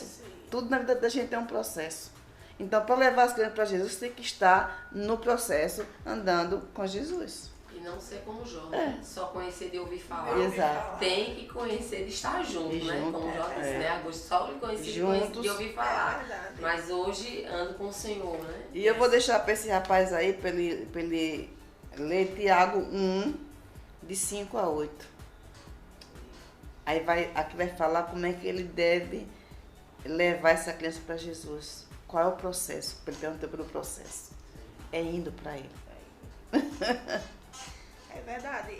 Sim. Tudo na vida da gente é um processo. Então, para levar as crianças para Jesus, você tem que estar no processo, andando com Jesus. E não ser como Jó, né? Só conhecer de ouvir falar. Exato. Tem que conhecer de estar junto, E né? junto, Como Jó disse, é. né? Augusto só lhe conheci Juntos. de ouvir falar. verdade. Mas hoje ando com o Senhor, né? E eu vou deixar para esse rapaz aí, para ele ler Tiago 1, de 5 a 8. Aí aqui vai falar como é que ele deve levar essa criança para Jesus. Qual é o processo? Ele perguntou pelo processo. É indo para ele. É verdade.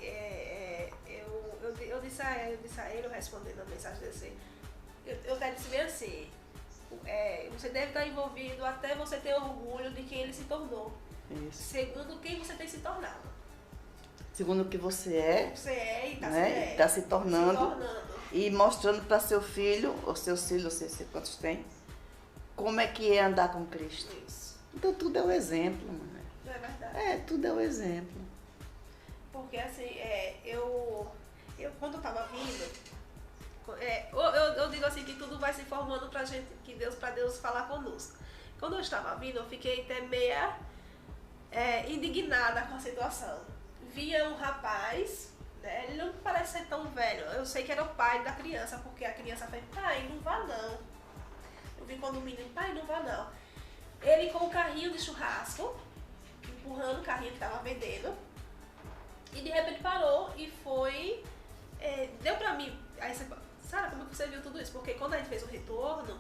Eu disse a ele, respondendo a mensagem desse, eu quero dizer assim, você deve estar envolvido até você ter orgulho de quem ele se tornou. Isso. Segundo quem você tem se tornado. Segundo o que você é, Você é e está né? Tá se tornando. se tornando. E mostrando para seu filho, ou seus filhos, não sei quantos tem, como é que é andar com Cristo. Isso. Então tudo é o exemplo, mano. Não é verdade? Tudo é o exemplo. Porque assim, eu quando eu estava vindo, eu digo assim que tudo vai se formando pra gente, para Deus falar conosco. Quando eu estava vindo, eu fiquei até meia indignada com a situação. Via um rapaz, né, ele não parece ser tão velho, eu sei que era o pai da criança, porque a criança fez, pai, não vá não. Eu vi quando o menino, pai, não vá não. Ele com o carrinho de churrasco, empurrando o carrinho que estava vendendo, e de repente parou e foi, deu pra mim, aí você, Sara, como é que você viu tudo isso? Porque quando a gente fez o retorno,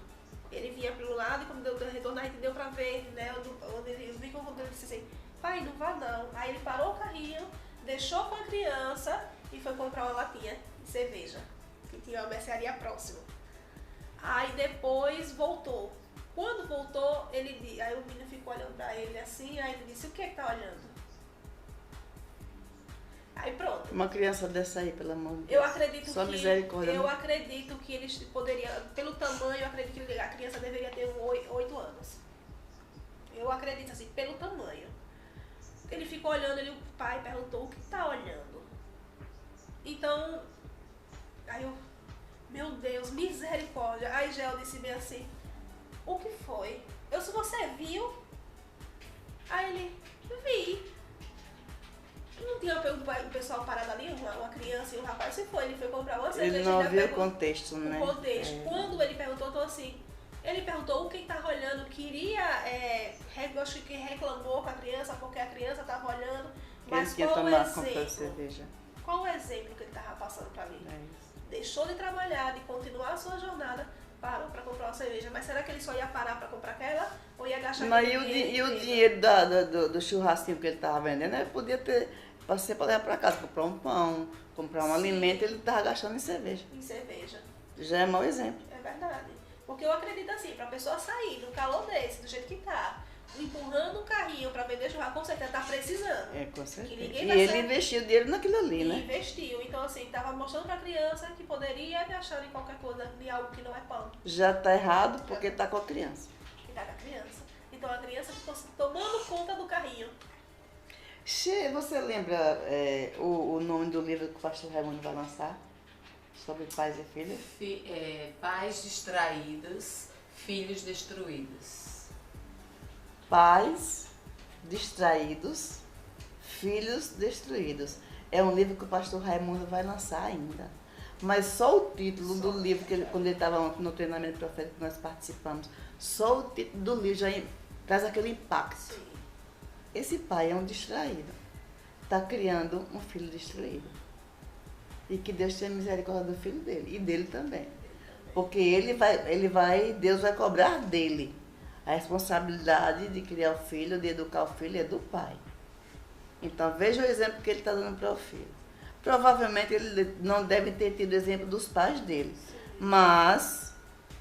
ele vinha pelo lado e quando deu o retorno a gente deu pra ver, né, onde ele vi quando ele disse assim, pai, não vá não. Aí ele parou o carrinho, deixou com a criança e foi comprar uma latinha de cerveja, que tinha uma mercearia próxima. Aí depois voltou. Quando voltou, aí o menino ficou olhando pra ele assim, aí ele disse, o que é que tá olhando? Aí pronto. Uma criança dessa aí, pelo amor de Deus. Eu acredito Só que misericórdia. eu acredito que eles poderiam, pelo tamanho, eu acredito que a criança deveria ter 8 anos. Eu acredito assim, pelo tamanho. Ele ficou olhando, o pai perguntou o que tá olhando. Então, aí eu, meu Deus, misericórdia. Aí Gel disse bem assim, o que foi? Se você viu? Aí ele, vi. Não tinha um pessoal parado ali, uma criança e um rapaz, se foi, ele foi comprar uma cerveja. Ele não viu o contexto, né? O contexto. Quando ele perguntou, então assim, ele perguntou o que estava olhando, eu acho que reclamou com a criança, porque a criança estava olhando, mas ele qual o tomar conta da exemplo? cerveja. Qual o exemplo que ele estava passando para mim? É isso. Deixou de trabalhar, de continuar a sua jornada, parou para comprar uma cerveja, mas será que ele só ia parar para comprar aquela? Ou ia gastar Mas aquele e o dinheiro? dinheiro do churrasquinho que ele estava vendendo, ele podia ter, você para levar para casa, comprar um pão, comprar um alimento, ele estava gastando em cerveja. Em cerveja. Já é mau exemplo. É verdade. Porque eu acredito assim, pra pessoa sair num calor desse, do jeito que tá, empurrando um carrinho para vender churrasco, com certeza tá precisando. Com Que certeza. ninguém E vai ele saber. investiu dinheiro naquilo ali, E né? investiu. Então, assim, tava mostrando pra criança que poderia gastar em qualquer coisa, de algo que não é pão, Já tá errado porque tá com a criança. que tá com a criança. Então, a criança ficou tomando conta do carrinho. Che, você lembra o nome do livro que o pastor Raimundo vai lançar? Sobre pais e filhos? Pais distraídos, filhos destruídos. Pais distraídos, filhos destruídos. É um livro que o pastor Raimundo vai lançar ainda. Mas só o título do livro, quando ele estava no treinamento profético que nós participamos, só o título do livro já traz aquele impacto. Sim. Esse pai é um distraído. Está criando um filho destruído. E que Deus tenha misericórdia do filho dele. E dele também. Porque Deus vai cobrar dele. A responsabilidade de criar o filho, de educar o filho, é do pai. Então veja o exemplo que ele está dando para o filho. Provavelmente ele não deve ter tido exemplo dos pais dele. Mas,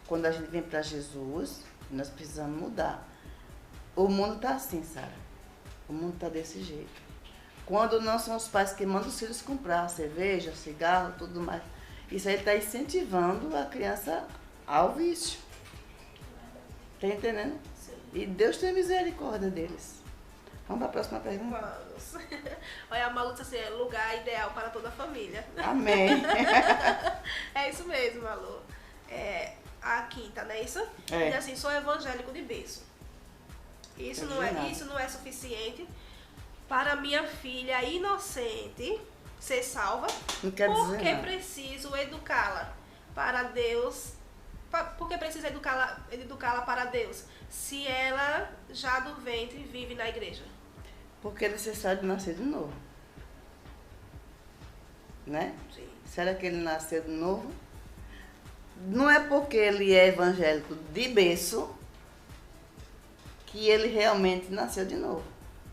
quando a gente vem para Jesus, nós precisamos mudar. O mundo está assim, Sara. O mundo está desse jeito. Quando não são os pais que mandam os filhos comprar cerveja, cigarro, tudo mais. Isso aí está incentivando a criança ao vício. Está entendendo? Sim. E Deus tem misericórdia deles. Vamos para a próxima pergunta? Vamos. Olha, a Malu disse assim, é lugar ideal para toda a família. Amém. É isso mesmo, Malu. A quinta, não é isso? É. Diz assim, sou evangélico de berço. Isso não é suficiente para minha filha inocente ser salva. Não quer dizer Porque nada. preciso educá-la para Deus. Porque preciso educá-la para Deus, se ela já do ventre vive na igreja. Porque é necessário nascer de novo. Né? Sim. Será que ele nasceu de novo? Não é porque ele é evangélico de berço que ele realmente nasceu de novo.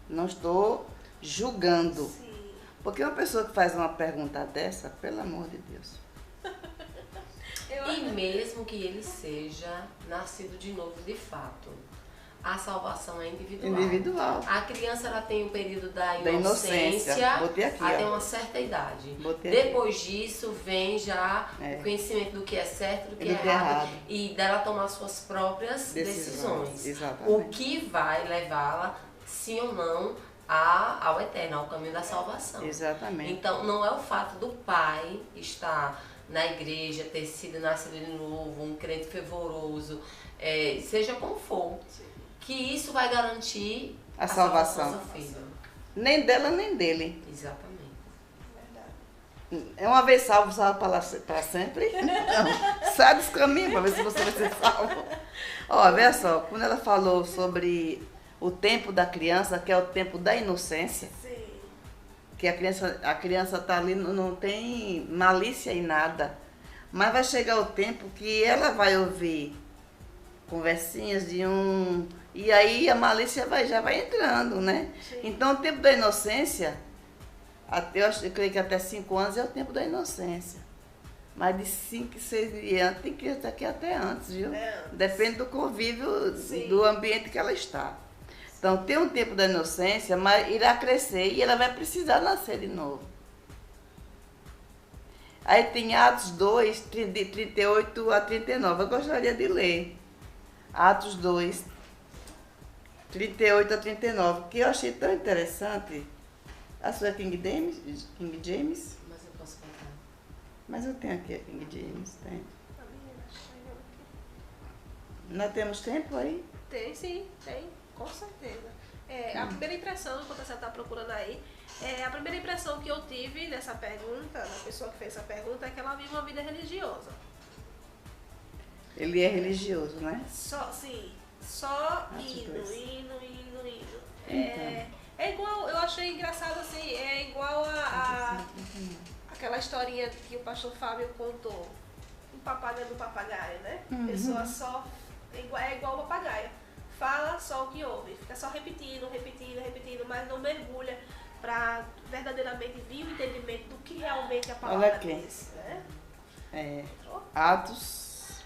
Não estou julgando. Sim. Porque uma pessoa que faz uma pergunta dessa, pelo amor de Deus. E mesmo que ele seja nascido de novo de fato, a salvação é individual. Individual. A criança ela tem o período da inocência. inocência Botei aqui, até ó. uma certa idade. Botei Depois disso vem já É. o conhecimento do que é certo, do que E é do que é errado, errado. e dela tomar suas próprias decisões. Exatamente. O que vai levá-la, sim ou não, ao eterno, ao caminho da salvação. Exatamente. Então, não é o fato do pai estar na igreja, ter sido nascido de novo, um crente fervoroso, seja como for, que isso vai garantir A salvação. do filho. Nem dela, nem dele. Exatamente. É uma vez salvo, salvo para sempre? Não. Sai dos caminhos para ver se você vai ser salvo. Ó, veja só, quando ela falou sobre o tempo da criança, que é o tempo da inocência, Sim. que a criança está ali, não tem malícia em nada. Mas vai chegar o tempo que ela vai ouvir conversinhas de um... E aí a malícia já vai entrando, né? Sim. Então o tempo da inocência, eu creio que até 5 anos é o tempo da inocência. Mas de 5, 6 e antes, tem que estar aqui até antes, viu? É antes. Depende do convívio, Sim. do ambiente que ela está. Então tem um tempo da inocência, mas irá crescer e ela vai precisar nascer de novo. Aí tem Atos 2, de 38 a 39. Eu gostaria de ler. Atos 2, 38 a 39, que eu achei tão interessante. A sua é King James? Mas eu posso contar. Mas eu tenho aqui a King James, tem. Nós temos tempo aí? Tem, sim, tem, com certeza. A primeira impressão, enquanto você está procurando aí, a primeira impressão que eu tive dessa pergunta, da pessoa que fez essa pergunta, é que ela vive uma vida religiosa. Ele é religioso, né? Só indo. É igual, eu achei engraçado assim, é igual aquela historinha que o pastor Fábio contou, o papagaio do papagaio, né? A pessoa só, é igual o papagaio, fala só o que ouve, fica só repetindo, mas não mergulha para verdadeiramente vir o entendimento do que realmente a palavra diz, né? Atos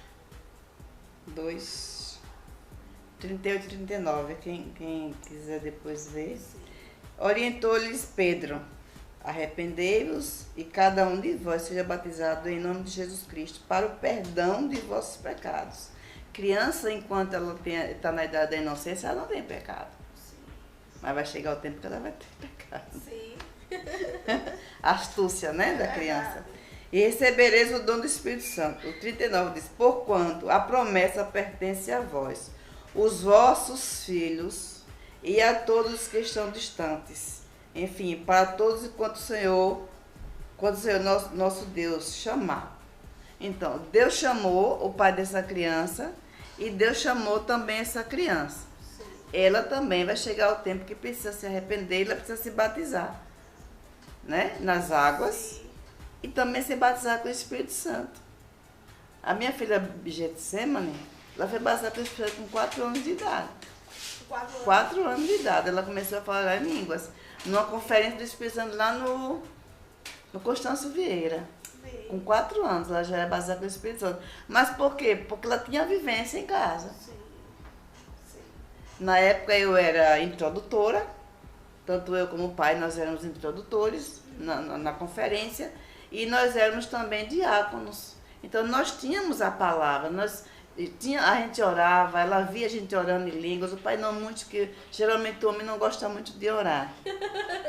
2, 38 e 39, quem quiser depois ver. Orientou-lhes Pedro: arrependei-vos e cada um de vós seja batizado em nome de Jesus Cristo para o perdão de vossos pecados. Criança, enquanto ela está na idade da inocência, ela não tem pecado. Sim. Mas vai chegar o tempo que ela vai ter pecado. Sim. Astúcia, né, da criança. E recebereis o dom do Espírito Santo. O 39 diz: porquanto a promessa pertence a vós, os vossos filhos e a todos que estão distantes. Enfim, para todos quanto o Senhor nosso Deus chamar. Então, Deus chamou o pai dessa criança e Deus chamou também essa criança. Sim. Ela também vai chegar o tempo que precisa se arrepender, ela precisa se batizar, né, nas águas. Sim. E também se batizar com o Espírito Santo. A minha filha Getsemane, ela foi batizada com o Espírito Santo com 4 anos de idade. 4 anos de idade. Ela começou a falar em línguas. Numa conferência do Espírito Santo lá no Constâncio Vieira. Sim. Com 4 anos ela já era batizada com o Espírito Santo. Mas por quê? Porque ela tinha vivência em casa. Sim. Sim. Na época eu era introdutora. Tanto eu como o pai, nós éramos introdutores na conferência. E nós éramos também diáconos. Então nós tínhamos a palavra, a gente orava, ela via a gente orando em línguas. O pai não muito, que geralmente o homem não gosta muito de orar.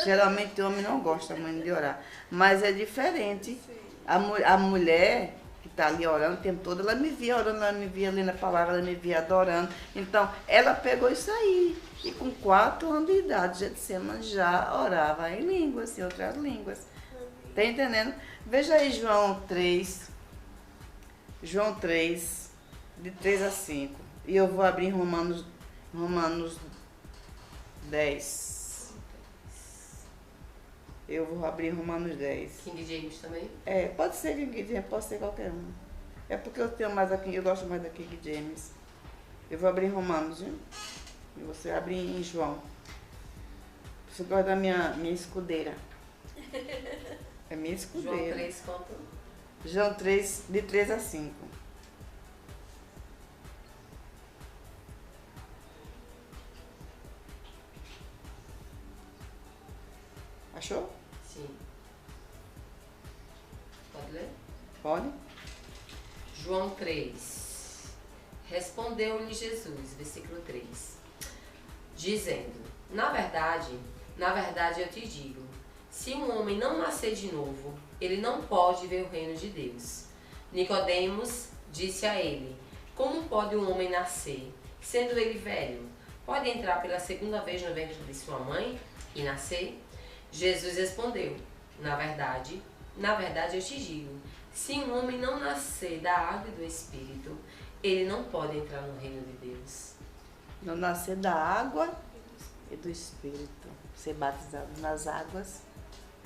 Geralmente o homem não gosta muito de orar. Mas é diferente. A mulher que está ali orando o tempo todo, ela me via orando, ela me via lendo a palavra, ela me via adorando. Então ela pegou isso aí. E com 4 anos de idade, Getsemane já orava em línguas, em outras línguas. Tá entendendo? Veja aí João 3, de 3 a 5. E eu vou abrir Romanos 10. Eu vou abrir Romanos 10. King James também? Pode ser King James, pode ser qualquer um. É porque eu tenho mais aqui, eu gosto mais da King James. Eu vou abrir Romanos, viu? E você abre em João. Você gosta da minha escudeira. É minha escudeira. João 3, quanto? João 3, de 3 a 5. Achou? Sim. Pode ler? Pode? João 3. Respondeu-lhe Jesus, versículo 3, dizendo: na verdade eu te digo, se um homem não nascer de novo, ele não pode ver o reino de Deus. Nicodemos disse a ele: como pode um homem nascer, sendo ele velho? Pode entrar pela segunda vez no ventre de sua mãe e nascer? Jesus respondeu: na verdade eu te digo, se um homem não nascer da água e do Espírito, ele não pode entrar no reino de Deus. Não nascer da água e do Espírito. Ser batizado nas águas,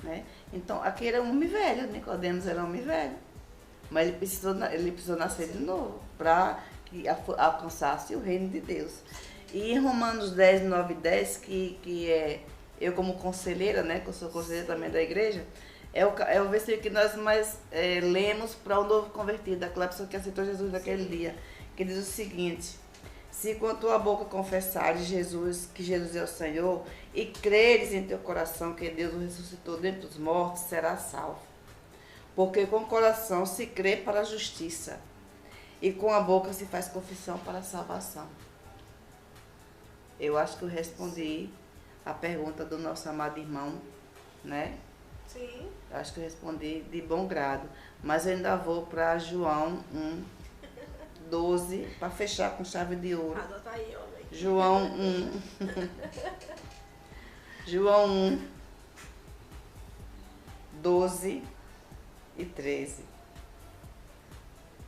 né? Então, aqui era um homem velho, Nicodemos era um homem velho. Mas ele precisou nascer de novo para que alcançasse o reino de Deus. E em Romanos 10, 9 e 10, que é eu como conselheira, né? Que eu sou conselheira também da igreja, é o versículo que nós mais lemos para o novo convertido, aquela pessoa que aceitou Jesus naquele dia, que diz o seguinte: se com a tua boca confessares que Jesus é o Senhor, e creres em teu coração que Deus o ressuscitou dentre os mortos, serás salvo. Porque com o coração se crê para a justiça, e com a boca se faz confissão para a salvação. Eu acho que eu respondi a pergunta do nosso amado irmão, né? Sim. Eu acho que eu respondi de bom grado. Mas eu ainda vou para João 1, 12, para fechar com chave de ouro. Adota aí, homem. João 1. João 1, 12 e 13.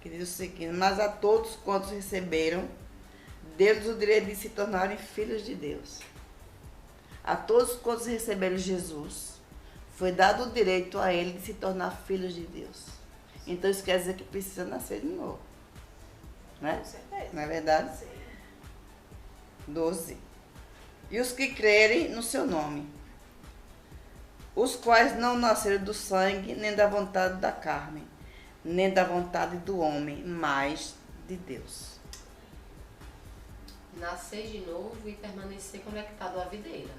Que diz o seguinte: mas a todos quantos receberam, deu-lhes o direito de se tornarem filhos de Deus. A todos quantos receberam Jesus, foi dado o direito a ele de se tornar filhos de Deus. Então isso quer dizer que precisa nascer de novo. Né? Com certeza. Não é verdade? Sim. 12. E os que crerem no seu nome, os quais não nasceram do sangue, nem da vontade da carne, nem da vontade do homem, mas de Deus. nascer de novo e permanecer conectado à videira.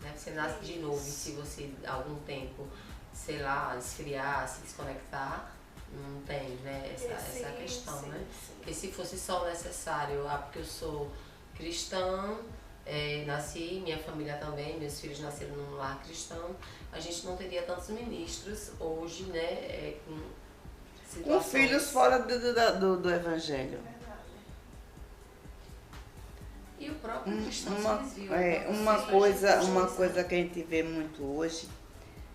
Né? Você nasce de novo e se você, algum tempo, sei lá, esfriar, se desconectar, não tem, né? Essa questão, né? Porque se fosse só necessário, porque eu sou cristã, nasci, minha família também, meus filhos nasceram num lar cristão, a gente não teria tantos ministros hoje, né? Com filhos fora do evangelho. E o próprio cristão se desviou. Uma coisa que a gente vê muito hoje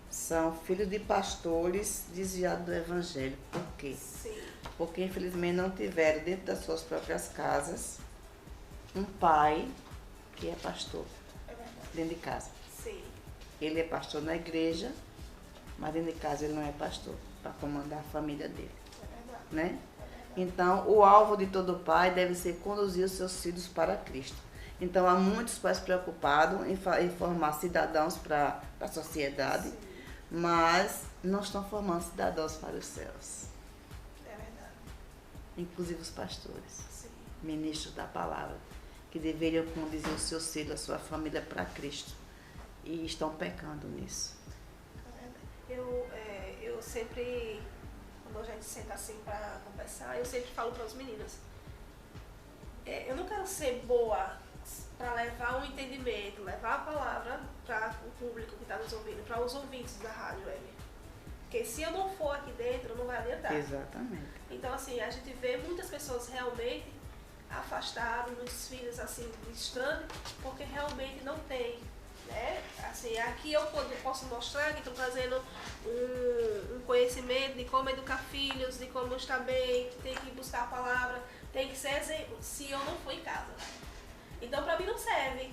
são filhos de pastores desviados do evangelho. Por quê? Sim. Porque infelizmente não tiveram dentro das suas próprias casas um pai que é pastor dentro de casa. Sim. Ele é pastor na igreja, mas dentro de casa ele não é pastor para comandar a família dele. Né? Então, o alvo de todo pai deve ser conduzir os seus filhos para Cristo. Então, há muitos pais preocupados em formar cidadãos para a sociedade, sim, mas não estão formando cidadãos para os céus. É verdade. Inclusive os pastores, sim, ministros da palavra, que deveriam conduzir os seus filhos, a sua família para Cristo. E estão pecando nisso. É verdade. Eu sempre... Quando a gente senta assim para conversar, eu sempre falo para os meninos, eu não quero ser boa para levar um entendimento, levar a palavra para o público que está nos ouvindo, para os ouvintes da rádio web. Porque se eu não for aqui dentro, não vai adiantar. Exatamente. Então, assim, a gente vê muitas pessoas realmente afastadas, muitos filhos assim, distantes, porque realmente não tem. Né? Assim, aqui eu posso mostrar que estou trazendo um conhecimento de como educar filhos, de como estar bem, que tem que buscar a palavra, tem que ser exemplo, se eu não for em casa. Então, para mim não serve.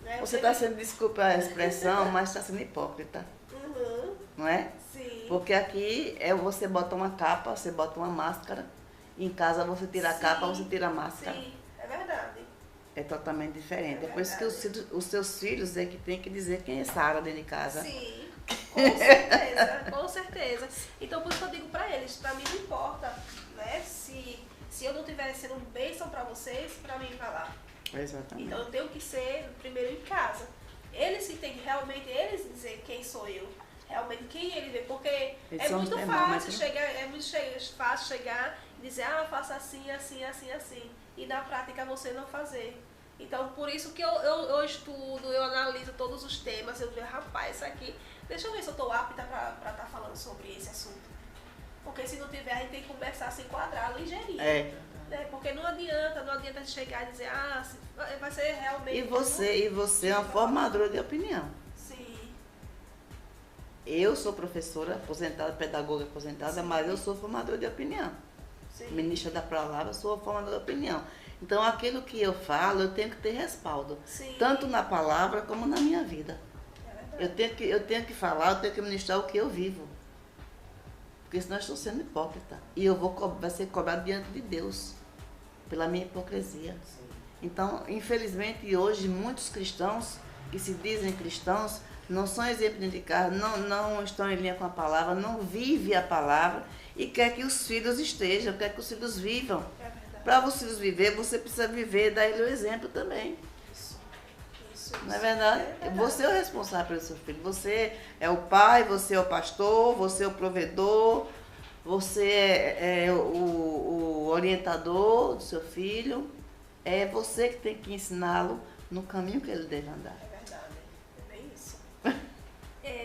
Né? Você está sendo, desculpa a expressão, mas está sendo hipócrita. Uhum. Não é? Sim. Porque aqui você bota uma capa, você bota uma máscara, e em casa você tira a capa, você tira a máscara. Sim, é verdade. É totalmente diferente. É por isso que verdade. os seus filhos é que tem que dizer quem é Sara dentro de casa. Sim, com certeza, com certeza. Então, por isso que eu digo pra eles, pra mim não importa, né? Se eu não estiver sendo bênção pra vocês, pra mim falar. Exatamente. Então, eu tenho que ser primeiro em casa. Eles que tem que realmente, eles dizer quem sou eu. Realmente, quem ele vê. Porque eles é muito fácil fácil chegar e dizer, faça assim, assim, assim, assim. E na prática você não fazer. Então, por isso que eu estudo, eu analiso todos os temas, eu vejo, rapaz, isso aqui, deixa eu ver se eu estou apta para estar falando sobre esse assunto. Porque se não tiver, a gente tem que começar a se enquadrar ligeirinho. Né? Porque não adianta chegar e dizer, vai ser realmente... E você é uma formadora de opinião. Sim. Eu sou professora aposentada, pedagoga aposentada, sim, mas eu sou formadora de opinião. Sim. Ministra da palavra, sou formadora de opinião. Então, aquilo que eu falo, eu tenho que ter respaldo. Sim. Tanto na palavra como na minha vida. É verdade. Eu tenho que falar, eu tenho que ministrar o que eu vivo. Porque senão eu estou sendo hipócrita. E vai ser cobrado diante de Deus pela minha hipocrisia. Sim. Então, infelizmente, hoje, muitos cristãos que se dizem cristãos não são exemplo de casa, não estão em linha com a palavra, não vivem a palavra e quer que os filhos estejam, quer que os filhos vivam. Para os filhos viver, você precisa viver, dar ele o exemplo também. Isso. Não é verdade? Você é o responsável pelo seu filho. Você é o pai, você é o pastor, você é o provedor, você é o orientador do seu filho. É você que tem que ensiná-lo no caminho que ele deve andar. É verdade. É bem isso.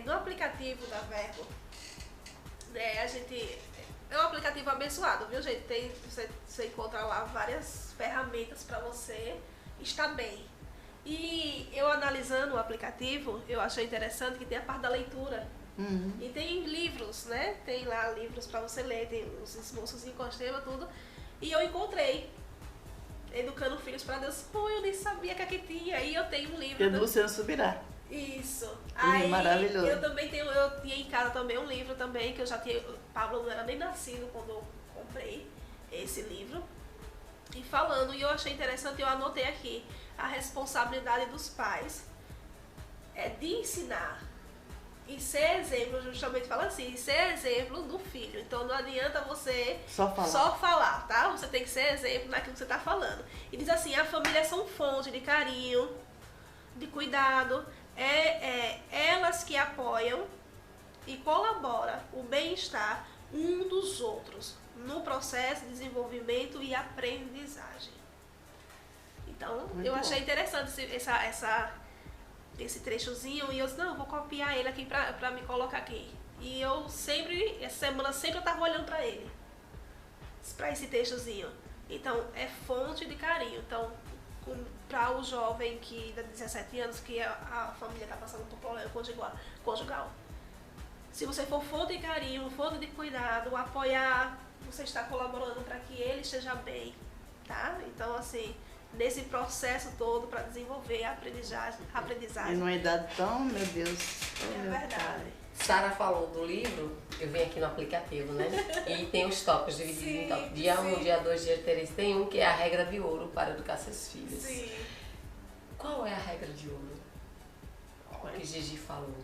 No aplicativo da Verbo, né, a gente... É um aplicativo abençoado, viu, gente? Você encontra lá várias ferramentas para você estar bem. E eu analisando o aplicativo, eu achei interessante que tem a parte da leitura. Uhum. E tem livros, né? Tem lá livros para você ler, tem os moços encosteiros, tudo. E eu encontrei Educando Filhos para Deus. Pô, eu nem sabia que aqui tinha. E eu tenho um livro. Pedro Luciano Subirá. Isso. Aí, maravilhoso. Eu tinha em casa também um livro também, que eu já tinha, Pablo não era nem nascido quando eu comprei esse livro. E falando, e eu achei interessante, eu anotei aqui, a responsabilidade dos pais é de ensinar. E ser exemplo, justamente fala assim, e ser exemplo do filho. Então não adianta você Só falar. tá? Você tem que ser exemplo naquilo que você tá falando. E diz assim, a família são fonte de carinho, de cuidado, elas que apoiam e colaboram o bem-estar um dos outros no processo de desenvolvimento e aprendizagem. Então, Muito eu bom. achei interessante esse trechozinho e eu disse, não, eu vou copiar ele aqui pra me colocar aqui. E eu sempre, essa semana sempre eu tava olhando pra ele, pra esse textozinho. Então, é fonte de carinho. Então, para o jovem que dá 17 anos, que a família tá passando por problema conjugal. Se você for fonte de carinho, fonte de cuidado, apoiar, você está colaborando para que ele esteja bem, tá? Então, assim, nesse processo todo para desenvolver a E aprendizagem. numa idade tão, meu Deus. É meu verdade. pai. Sara falou do livro, eu venho aqui no aplicativo, né? E tem os tópicos divididos em Sim, tópicos. Dia 1, sim. dia 2, dia 3. Tem um que é a regra de ouro para educar seus filhos. Sim. Qual é a regra de ouro? O que Gigi falou.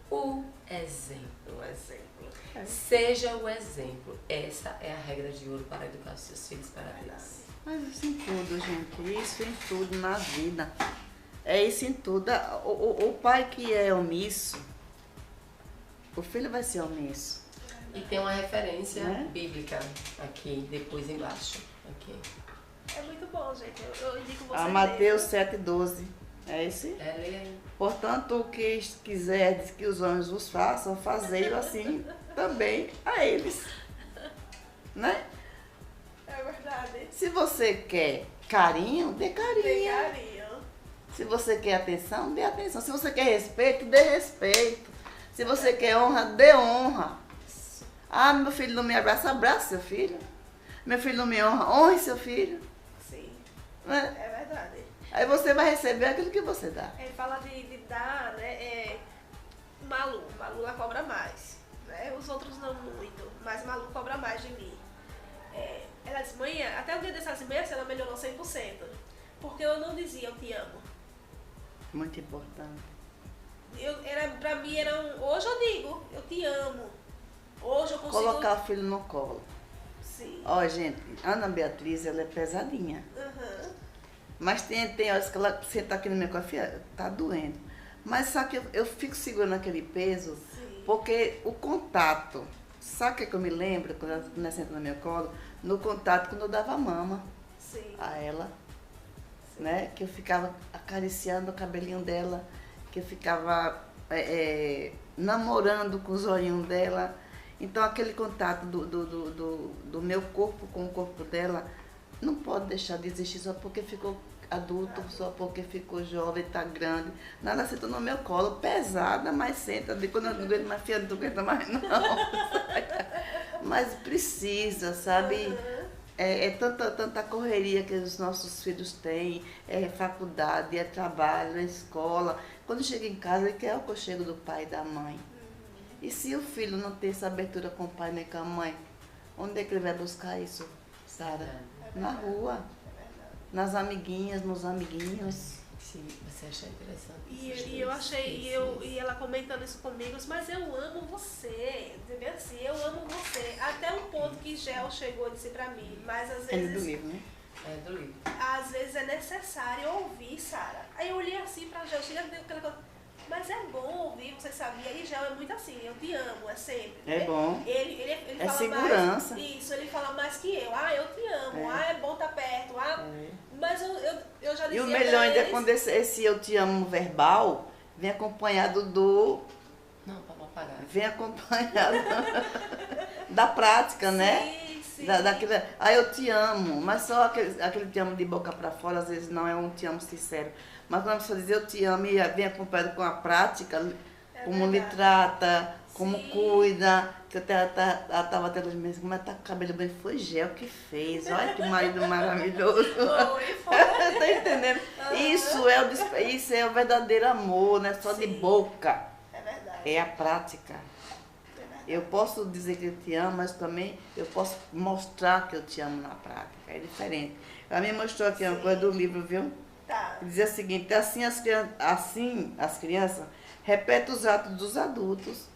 O exemplo. Um exemplo. Seja o exemplo. Essa é a regra de ouro para educar seus filhos. Parabéns. Mas isso em tudo, gente. Isso em tudo na vida. É isso em tudo. O pai que é omisso, o filho vai ser omisso. E tem uma referência Né? bíblica aqui, depois embaixo. Aqui. É muito bom, gente. Eu indico vocês. A Mateus 7,12. É esse? É, leia aí. Portanto, o que quiserdes que os homens vos façam, fazei-o assim também a eles. Né? É verdade. Se você quer carinho, dê carinho. Tem carinho. Se você quer atenção, dê atenção. Se você quer respeito, dê respeito. Se você quer honra, dê honra. Ah, meu filho não me abraça, abraça seu filho. Meu filho não me honra, honre seu filho. Sim, Né? é verdade. Aí você vai receber aquilo que você dá. Ele fala de dar, né? Malu ela cobra mais. Né? Os outros não muito, mas Malu cobra mais de mim. Ela disse, mãe, até o dia dessas meses ela melhorou 100%. Porque eu não dizia eu te amo. Muito importante. Pra mim hoje eu digo, eu te amo. Hoje eu consigo. Colocar o filho no colo. Sim. Ó, gente, Ana Beatriz, ela é pesadinha. Uhum. Mas tem horas que ela senta aqui no meu café, tá doendo. Mas só que eu fico segurando aquele peso, Sim. porque o contato, sabe o que eu me lembro quando ela senta no meu colo? No contato quando eu dava mama Sim. a ela, né? Que eu ficava acariciando o cabelinho dela, que eu ficava namorando com os olhinhos dela. Então aquele contato do meu corpo com o corpo dela não pode deixar de existir só porque ficou adulto, só porque ficou jovem, tá grande. Nada, senta no meu colo, pesada, mas senta. Quando eu não aguento mais, filha, não aguenta mais não. Mas precisa, sabe? É tanta correria que os nossos filhos têm, é faculdade, é trabalho, é escola. Quando chega em casa, ele quer o aconchego do pai e da mãe. E se o filho não tem essa abertura com o pai nem com a mãe, onde é que ele vai buscar isso, Sara? Na rua, nas amiguinhas, nos amiguinhos. Sim, você acha interessante. E eu achei, e ela comentando isso comigo, eu disse, mas eu amo você, bem assim, eu amo você. Até um ponto que Gel chegou e disse pra mim, mas às É do vezes, livro, né? É do livro. às vezes é necessário ouvir, Sara. Aí eu olhei assim pra Gel, chega aquela coisa, mas é bom ouvir, você sabia? E Gel é muito assim, eu te amo, é sempre. É né? bom. Ele É fala segurança. mais, isso, ele fala mais que eu. Ah, eu te amo, é bom estar perto, mas eu já dizia E o melhor pra ainda é eles, quando esse eu te amo verbal vem acompanhado Não, para não apagar. vem acompanhado da prática, né? Sim, sim. Daquilo, eu te amo, mas só aquele te amo de boca para fora, às vezes não é um te amo sincero. Mas quando a pessoa diz eu te amo e vem acompanhado com a prática, como lhe verdade. trata, como Sim. cuida, que eu estava até os meses, como tá com o cabelo bem, foi Gel que fez, olha que marido maravilhoso. Foi. Tá entendendo? Isso é o verdadeiro amor, não é só de Sim. boca, É verdade. é a prática. É verdade. Eu posso dizer que eu te amo, mas também eu posso mostrar que eu te amo na prática. É diferente. Ela me mostrou aqui uma coisa do livro, viu? Tá. Dizia o seguinte, assim as crianças repete os atos dos adultos.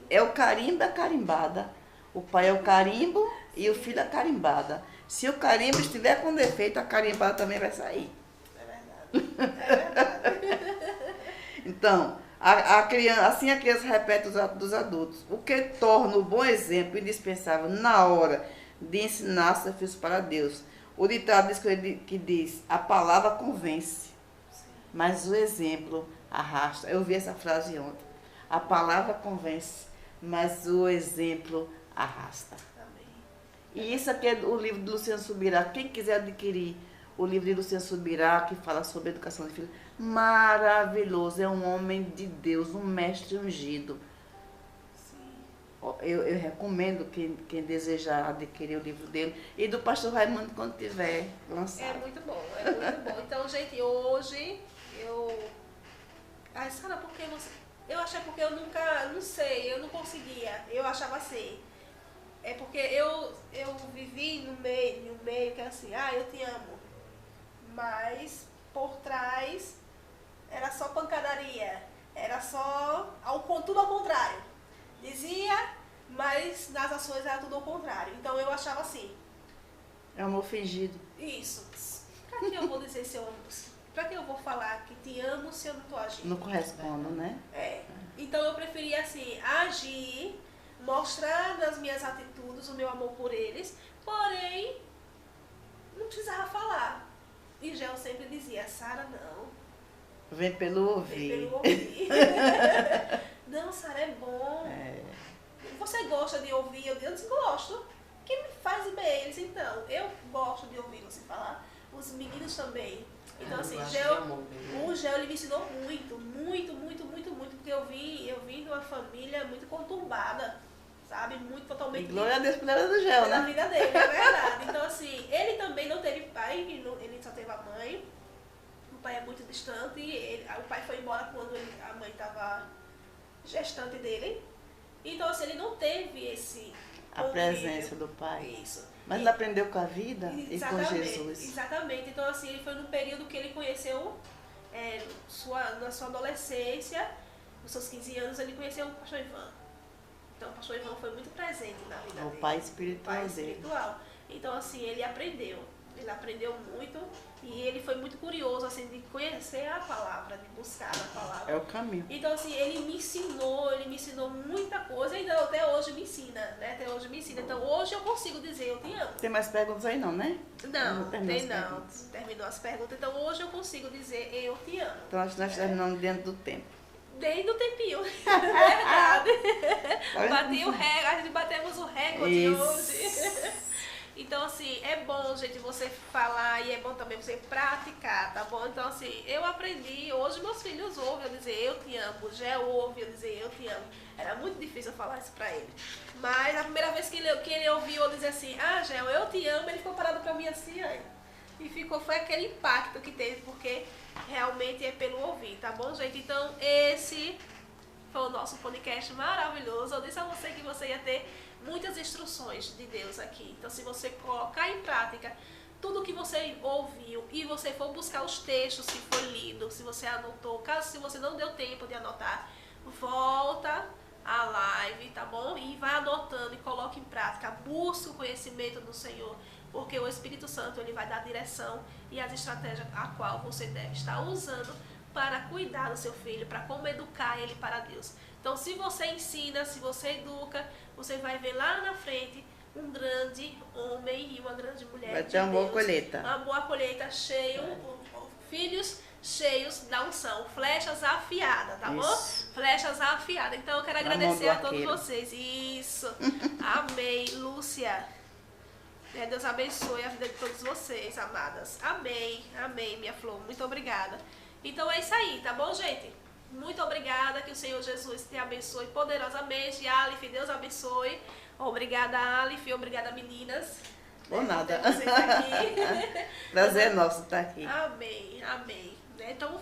É o carimbo e a carimbada. O pai é o carimbo e o filho é a carimbada. Se o carimbo estiver com defeito, a carimbada também vai sair. É verdade. É verdade. Então, a criança, assim a criança repete os atos dos adultos, o que torna o bom exemplo indispensável na hora de ensinar seus filhos para Deus. O ditado que diz, a palavra convence, mas o exemplo arrasta. Eu vi essa frase ontem. A palavra convence, mas o exemplo arrasta. Amém. E isso aqui é o livro de Luciano Subirá. Quem quiser adquirir o livro de Luciano Subirá, que fala sobre educação de filhos, maravilhoso. É um homem de Deus, um mestre ungido. Eu recomendo quem desejar adquirir o livro dele. E do pastor Raimundo quando tiver lançado. É muito bom, é muito bom. Então, gente, hoje eu... Ai, Sara, por que você... Eu achei porque eu nunca, não sei, eu não conseguia. Eu achava assim. É porque eu vivi no meio que é assim, eu te amo. Mas por trás era só pancadaria. Era só tudo ao contrário. Dizia, mas nas ações era tudo ao contrário. Então eu achava assim. É amor fingido. Isso. Pra que eu vou dizer se eu amo? Pra que eu vou falar que te amo se eu não tô agindo? Não correspondo, né? É. Então eu preferia assim, agir, mostrar nas minhas atitudes o meu amor por eles, porém, não precisava falar. E Gel sempre dizia, Sara, não. Vem pelo ouvir. Vem pelo ouvir. Não, Sara, é bom. É. Você gosta de ouvir? Eu desgosto. Quem me faz bem eles, então? Eu gosto de ouvir você falar. Os meninos também. Então, assim, o Gel ele me ensinou muito, porque eu vim de uma família muito conturbada, sabe? Muito totalmente. Glória a Deus pela vida do Gel, na né? vida dele, é verdade. Então, assim, ele também não teve pai, ele só teve a mãe. O pai é muito distante. O pai foi embora quando a mãe estava gestante dele. Então, assim, ele não teve a presença do pai. Isso. Mas ele aprendeu com a vida e com Jesus. Exatamente. Então, assim, ele foi no período que ele conheceu, na sua adolescência, nos seus 15 anos, ele conheceu o pastor Ivan. Então, o pastor Ivan foi muito presente na vida dele. O pai espiritual pai dele. espiritual. Então, assim, ele aprendeu muito e ele foi muito curioso, assim, de conhecer a palavra, de buscar a palavra. É o caminho. Então, assim, ele me ensinou muita coisa e ainda até hoje me ensina, né? Até hoje me ensina. Então, hoje eu consigo dizer, eu te amo. Tem mais perguntas aí não, né? Não, terminou as perguntas. Então, hoje eu consigo dizer, eu te amo. Então, nós terminamos dentro do tempo. Desde o tempinho, verdade. Bati o recorde, a gente batemos o recorde hoje. Então, assim, é bom, gente, você falar e é bom também você praticar, tá bom? Então, assim, eu aprendi, hoje meus filhos ouvem eu dizer eu te amo, o Gé ouve eu dizer eu te amo. Era muito difícil eu falar isso pra ele. Mas a primeira vez que ele ouviu eu dizer assim, Gé, eu te amo, ele ficou parado pra mim assim, aí. E foi aquele impacto que teve, porque realmente é pelo ouvir, tá bom, gente? Então, esse foi o nosso podcast maravilhoso. Eu disse a você que você ia ter muitas instruções de Deus aqui. Então, se você colocar em prática tudo que você ouviu e você for buscar os textos, se for lido, se você anotou, se você não deu tempo de anotar, volta a live, tá bom? E vai anotando e coloque em prática. Busque o conhecimento do Senhor, porque o Espírito Santo ele vai dar a direção e as estratégias a qual você deve estar usando para cuidar do seu filho, para como educar ele para Deus. Então, se você ensina, se você educa, você vai ver lá na frente um grande homem e uma grande mulher. Vai ter uma boa colheita. Uma boa colheita, filhos cheios da unção, flechas afiadas, tá bom? Flechas afiadas. Então, eu quero agradecer a todos vocês. Isso. Amém, Lúcia. Deus abençoe a vida de todos vocês, amadas. Amém, amém, minha flor. Muito obrigada. Então é isso aí, tá bom, gente? Muito obrigada, que o Senhor Jesus te abençoe poderosamente. Alif, Deus abençoe. Obrigada, Alif, obrigada, meninas. Por nada. Prazer é nosso estar aqui. Amém, amém. Então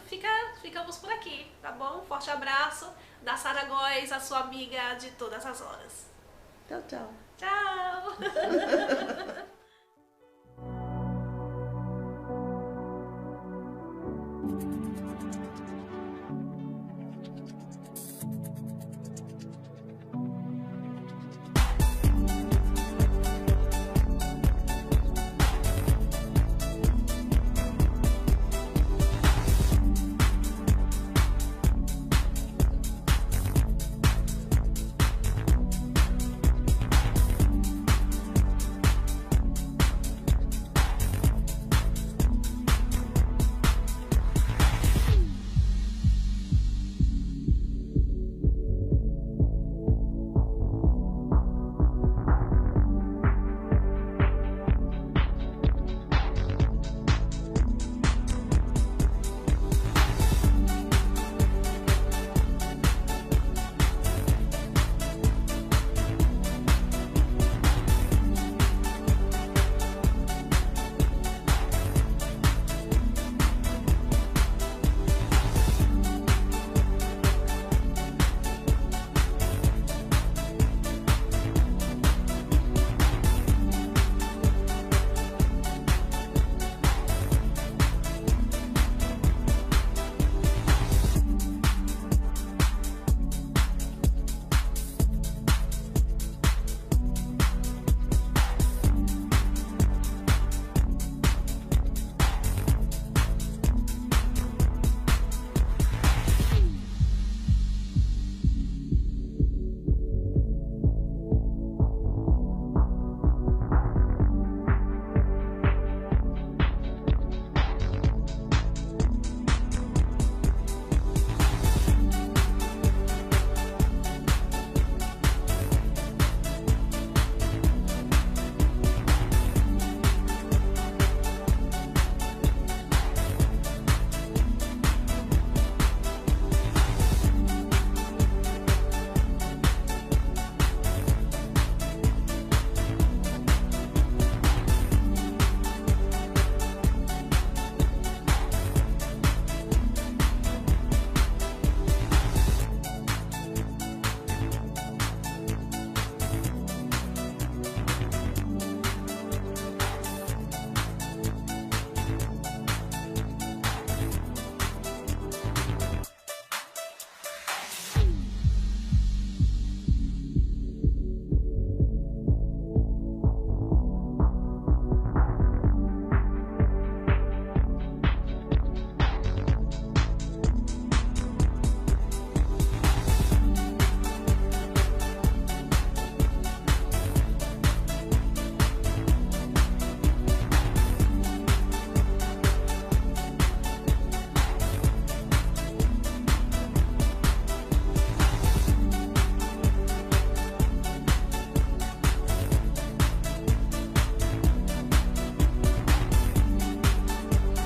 ficamos por aqui, tá bom? Um forte abraço da Sara Góes, a sua amiga de todas as horas. Tchau, tchau. Tchau.